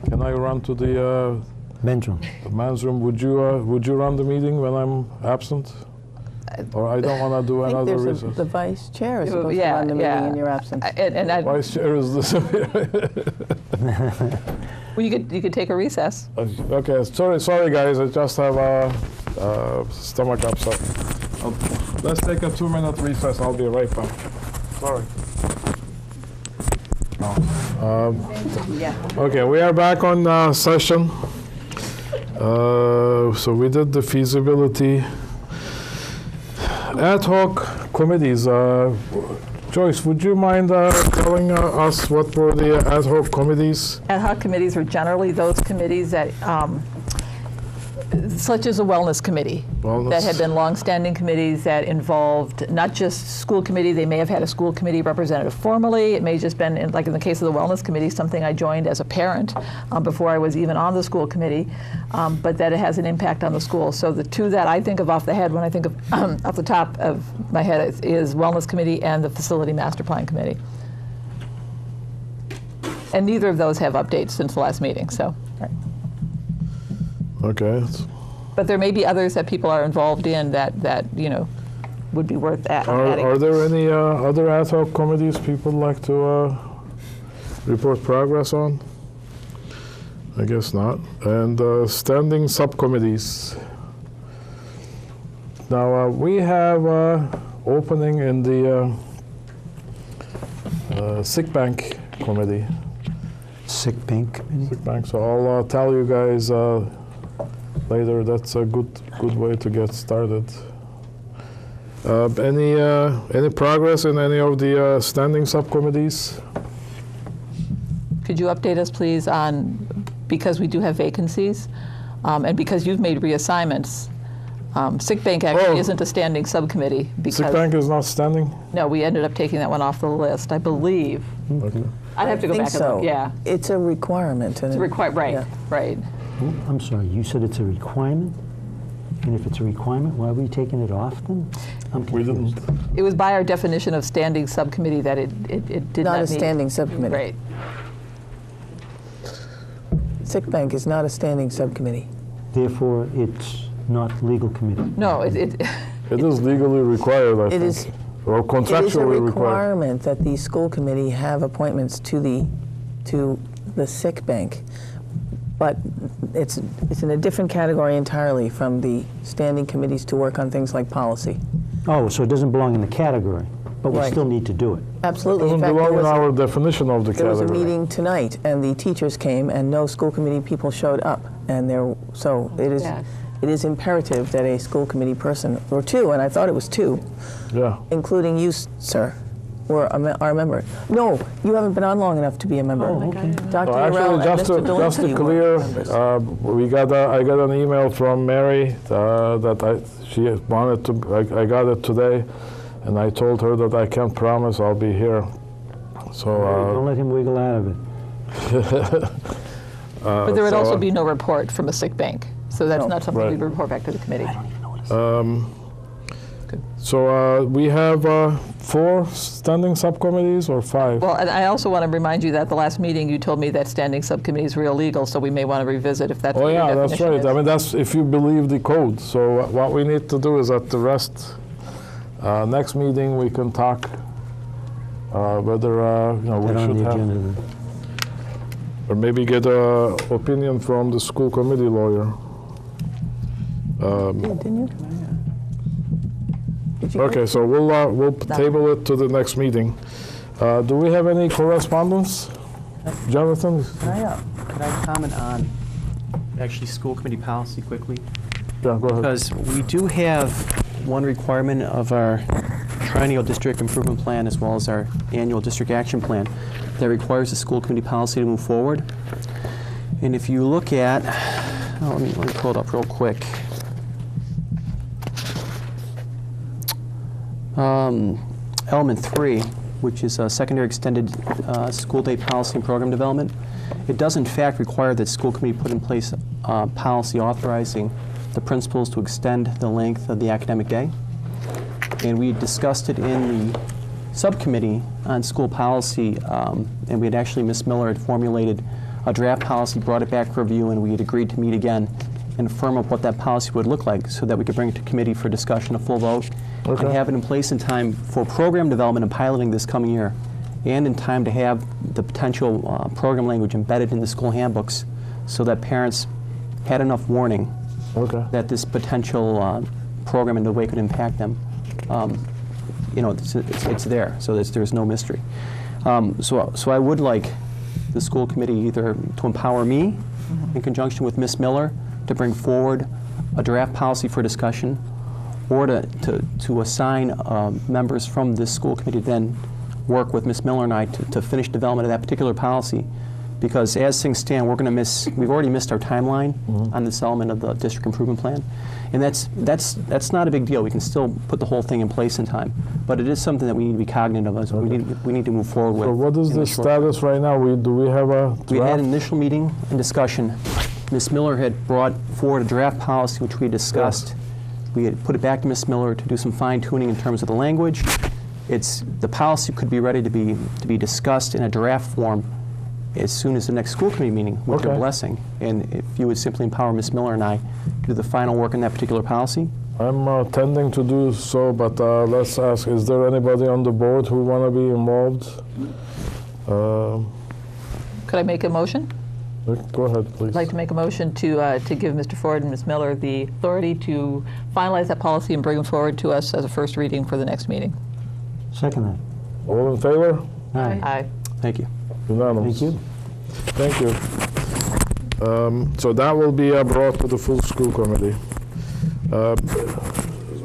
Can I run to the Men's room. men's room? Would you run the meeting when I'm absent? Or I don't want to do I think another there's recess. the vice chair is Yeah, supposed to yeah, run the meeting yeah. in your absence. and I, well, Vice chair is this. you could take a recess. Okay, sorry guys, I just have a stomach upset. Let's take a 2-minute recess. I'll be right back. Sorry. Okay, we are back on session. So we did the feasibility. Ad hoc committees. Joyce, would you mind telling us what were the ad hoc committees? Ad hoc committees are generally those committees that, such as a wellness committee, that had been longstanding committees that involved not just school committee. They may have had a school committee representative formally. It may have just been, like in the case of the wellness committee, something I joined as a parent before I was even on the school committee, but that it has an impact on the school. So the two that I think of off the head when I think of off the top of my head is wellness committee and the facility master plan committee. And neither of those have updates since the last meeting. So. Okay. But there may be others that people are involved in that you know, would be worth adding. Are there any other ad hoc committees people like to report progress on? I guess not. And standing subcommittees. Now we have opening in the sick bank committee. Sick bank committee? Sick bank. So I'll tell you guys later. That's a good way to get started. Any progress in any of the standing subcommittees? Could you update us, please, on, because we do have vacancies, and because you've made reassignments, sick bank actually isn't a standing subcommittee. Because Sick bank is not standing? No, we ended up taking that one off the list, I believe. Okay. I'd have to go I think back and so. look. Yeah. It's a requirement. It's right, Yeah. right. I'm sorry, you said it's a requirement? And if it's a requirement, why are we taking it off then? I'm We confused. didn't. It was by our definition of standing subcommittee that it did not Not a meet. standing subcommittee. Right. Sick bank is not a standing subcommittee. Therefore, it's not legal committee. No, It is legally required, I It think. is. Or It is a contractually required. requirement that the school committee have appointments to the sick bank, but it's in a different category entirely from the standing committees to work on things like policy. Oh, so it doesn't belong in the category, but we Right. still need to do it. Absolutely. Doesn't In fact, belong in our definition of the there was a category. meeting tonight, and the teachers came, and no school committee people showed up, and so it is. Yes. It is imperative that a school committee person, or two, and I thought it was two, Yeah. including you, sir, are a member. No, you haven't been on long enough to be a member. Oh, okay. Dr. So Urel actually, and just Mr. to Delancey clear, were members. I got an email from Mary that she wanted to. I got it today, and I told her that I can't promise I'll be here. So. Don't let him wiggle out of it. But there would so, also be no report from a sick bank. So that's No. not something Right. we'd report back to the committee. So we have 4 standing subcommittees or 5? Well, and I also want to remind you that the last meeting you told me that standing subcommittees were illegal, so we may want to revisit if that's Oh what your yeah, that's definition right. is. I mean, that's if you believe the code. So what we need to do is at the rest, next meeting we can talk whether we Put on should the have, agenda then. or maybe get a opinion from the school committee lawyer. Didn't you? Did you Okay, so we'll table it to the next meeting. Do we have any correspondence, Jonathan? Could I comment on actually school committee policy quickly? Yeah, go ahead. Because we do have one requirement of our triennial district improvement plan as well as our annual district action plan that requires the school committee policy to move forward. And if you look at, let me pull it up real quick. Element 3, which is a secondary extended school day policy and program development, it does in fact require that school committee put in place a policy authorizing the principals to extend the length of the academic day. And we discussed it in the subcommittee on school policy, and we had actually, Ms. Miller had formulated a draft policy, brought it back for review, and we had agreed to meet again and firm up what that policy would look like so that we could bring it to committee for discussion, a full vote, and have it in place in time for program development and piloting this coming year, and in time to have the potential program language embedded in the school handbooks so that parents had enough warning that this potential program in the way could impact them. It's there, so there's no mystery. So I would like the school committee either to empower me in conjunction with Ms. Miller to bring forward a draft policy for discussion, or to assign members from this school committee to then work with Ms. Miller and I to finish development of that particular policy. Because as things stand, we've already missed our timeline on this element of the district improvement plan. And that's not a big deal. We can still put the whole thing in place in time. But it is something that we need to be cognizant of, we need to move forward with. So what is the status right now? Do we have a draft? We had an initial meeting and discussion. Ms. Miller had brought forward a draft policy which we discussed. Yes. We had put it back to Ms. Miller to do some fine tuning in terms of the language. The policy could be ready to be discussed in a draft form as soon as the next school committee meeting with their blessing. And if you would simply empower Ms. Miller and I to do the final work on that particular policy. I'm tending to do so, but let's ask, is there anybody on the board who want to be involved? Could I make a motion? Go ahead, please. I'd like to make a motion to give Mr. Ford and Ms. Miller the authority to finalize that policy and bring it forward to us as a first reading for the next meeting. Second that. All in favor? Aye. Aye. Thank you. Unanimous. Thank you. Thank you. So that will be brought to the full school committee.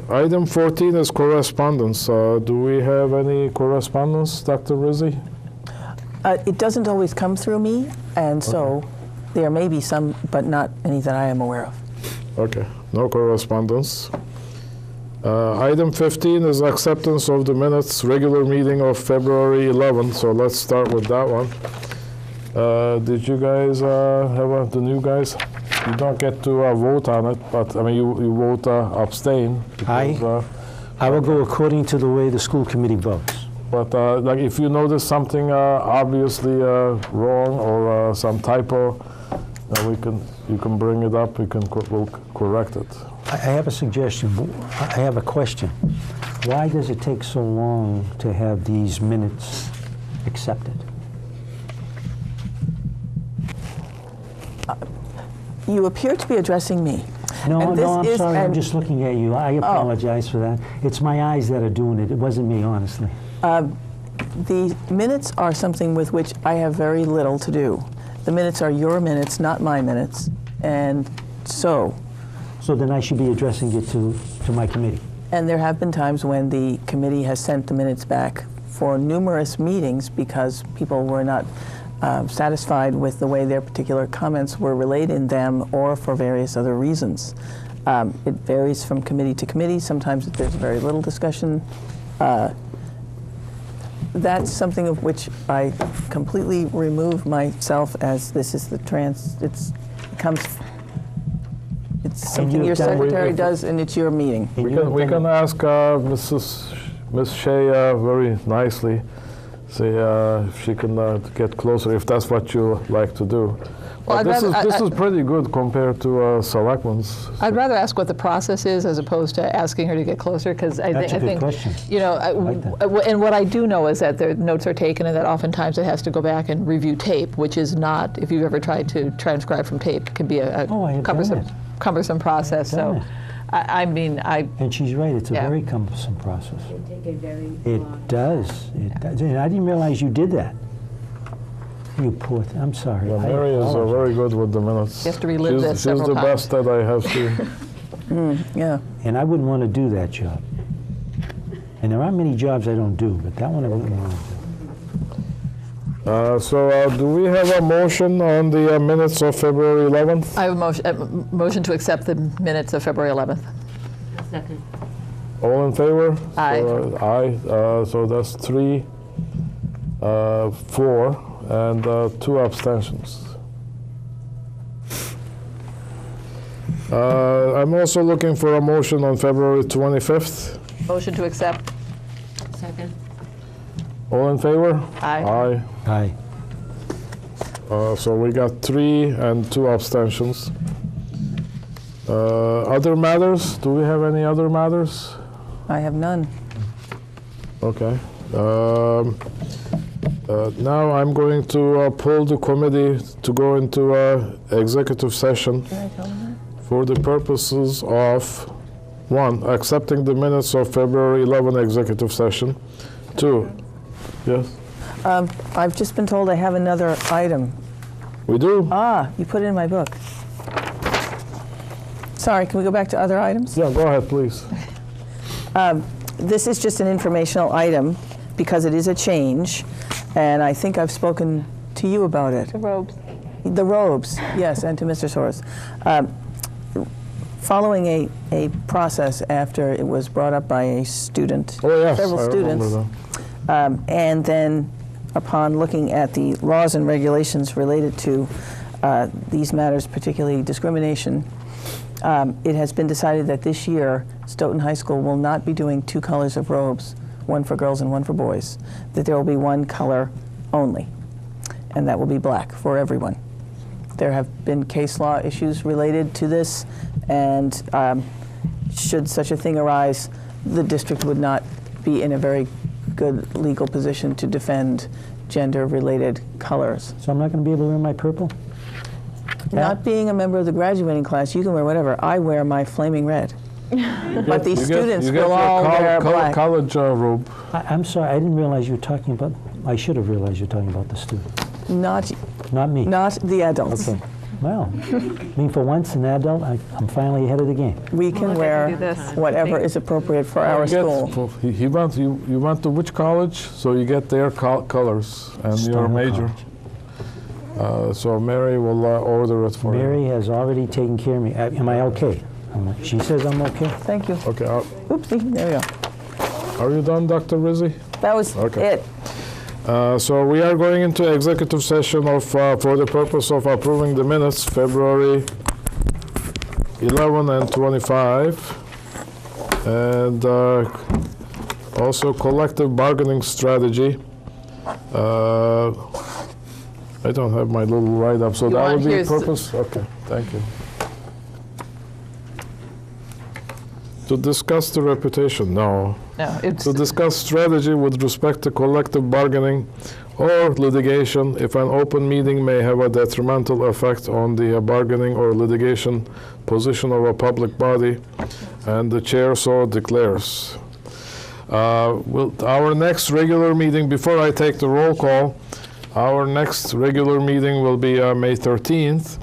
Item 14 is correspondence. Do we have any correspondence, Dr. Rizzi? It doesn't always come through me, and so there may be some, but not any that I am aware of. Okay, no correspondence. Item 15 is acceptance of the minutes, regular meeting of February 11th, so let's start with that one. Did you guys have the new guys? You don't get to vote on it, but I mean, you vote abstain. Because, I will go according to the way the school committee votes. But like if you notice something obviously wrong or some typo, you can bring it up. We'll correct it. I have a suggestion. I have a question. Why does it take so long to have these minutes accepted? You appear to be addressing me. No, And no, I'm this is sorry. I'm an- just looking at you. I apologize for that. It's my eyes that are doing it. It wasn't me, honestly. The minutes are something with which I have very little to do. The minutes are your minutes, not my minutes, and so. So then I should be addressing it to my committee. And there have been times when the committee has sent the minutes back for numerous meetings because people were not satisfied with the way their particular comments were relayed in them or for various other reasons. It varies from committee to committee. Sometimes there's very little discussion. That's something of which I completely remove myself, as this is it comes. It's something you've your done- secretary does, and it's your meeting. And We you have can done- ask Miss Shea very nicely, see if she can get closer, if that's what you like to do. Well, But I'd this rather- is pretty good compared to selectmen's. I'd rather ask what the process is as opposed to asking her to get closer, because I That's a good think, question. you know, like and what I do know is that the notes are taken and that oftentimes it has to go back and review tape, which is not, if you've ever tried to transcribe from tape, it can be a Oh, I have done cumbersome process. done So, it. I mean, And she's right, it's a Yeah. very cumbersome process. It take a very It long does, it does. And I didn't realize you did that. You poor, I'm sorry. Yeah, I Mary is apologize. very good with the minutes. You have to relive she's, this she's several the times. best that I have seen. Yeah. And I wouldn't want to do that job. And there aren't many jobs I don't do, but that one I wouldn't want to do. So do we have a motion on the minutes of February 11th? I have a motion to accept the minutes of February 11th. second. All in favor? Aye. So, aye. So that's 3, 4, and 2 abstentions. I'm also looking for a motion on February 25th. Motion to accept. Second. All in favor? Aye. Aye. Aye. So we got 3 and 2 abstentions. Other matters? Do we have any other matters? I have none. Okay. Now I'm going to pull the committee to go into executive session for the purposes of 1, accepting the minutes of February 11 executive session. 2, yes, I've just been told I have another item. we do. You put it in my book. Sorry, can we go back to other items? Yeah, go ahead, please. This is just an informational item because it is a change, and I think I've spoken to you about it. The robes. The robes, yes, and to Mr. Soros. Following a process after it was brought up by a student, Oh, yes, several I remember students, that. and then upon looking at the laws and regulations related to these matters, particularly discrimination, it has been decided that this year Stoughton High School will not be doing 2 colors of robes, one for girls and one for boys, that there will be one color only, and that will be black for everyone. There have been case law issues related to this, and should such a thing arise, the district would not be in a very good legal position to defend gender-related colors. So I'm not going to be able to wear my purple? Not being a member of the graduating class, you can wear whatever. I wear my flaming red. But these students you get will your all wear black. college robe. I'm sorry, I didn't realize you were talking about, I should have realized you were talking about the student, Not, not me. not the adults. Okay. Well, I mean, for once, an adult, I'm finally ahead of the game. We can wear whatever is appropriate for our You get- school. He went, you went to which college? So you get their colors and your Stoughton major. So Mary will order it for Mary you. has already taken care of me. Am I okay? She says I'm okay. Thank you. Okay, Oopsie, there we go. are you done, Dr. Rizzi? That was Okay. it. So we are going into executive session of for the purpose of approving the minutes, February 11 and 25, and also collective bargaining strategy. I don't have my little write-up, so You that want- would be here's- purpose. Okay, thank you. To discuss the reputation, no. No, it's, To discuss strategy with respect to collective bargaining or litigation if an open meeting may have a detrimental effect on the bargaining or litigation position of a public body, and the chair so declares. Our next regular meeting, before I take the roll call, our next regular meeting will be May 13th.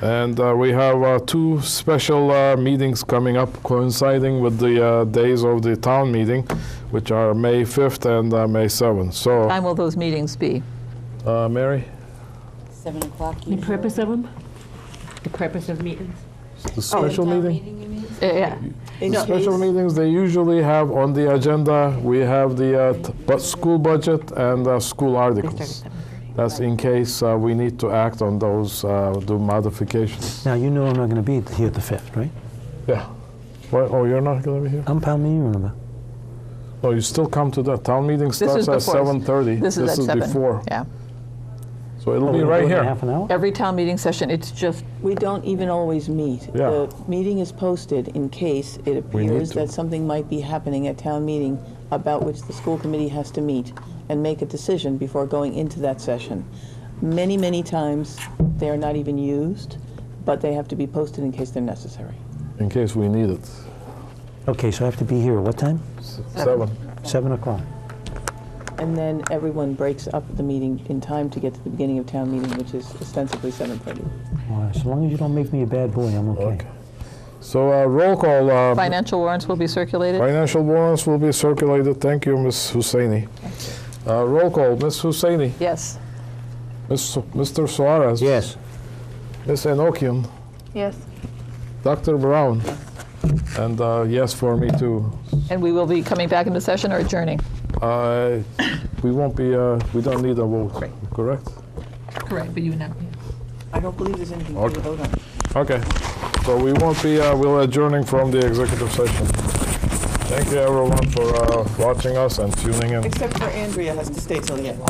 And we have 2 special meetings coming up coinciding with the days of the town meeting, which are May 5th and May 7th. So, time will those meetings be? Mary, 7 o'clock. The purpose of them? The purpose of meetings? the special meeting? Yeah. The special meetings, they usually have on the agenda, we have the school budget and school articles. That's in case we need to act on those, do modifications. Now, you know I'm not going to be here the 5th, right? Yeah. What, oh, you're not going to be here? I'm Pal meeting, remember? No, you still come to the town meeting This starts is at before. 7:30. This is at 7. before. Yeah. So it'll Oh, be we're right doing it in here. half an hour? Every town meeting session, it's just, We don't even always meet. Yeah. The meeting is posted in case it We need appears to. that something might be happening at town meeting about which the school committee has to meet and make a decision before going into that session. Many, many times, they are not even used, but they have to be posted in case they're necessary. In case we need it. Okay, so I have to be here at what time? 7. 7 o'clock. And then everyone breaks up the meeting in time to get to the beginning of town meeting, which is ostensibly 7:30. Well, as long as you don't make me a bad boy, I'm okay. Okay. So roll call. financial warrants will be circulated. Financial warrants will be circulated. Thank you, Ms. Husseini. Roll call. Ms. Husseini. Yes. Mr. Suarez. Yes. Ms. Enochian. Yes. Dr. Brown. And yes for me too. And we will be coming back into session or adjourning? We won't be, we don't need a vote, correct? Correct, but you know. I don't believe there's anything for you to vote on. Okay. So we won't be, we'll adjourning from the executive session. Thank you everyone for watching us and tuning in. Except for Andrea has to stay till the end.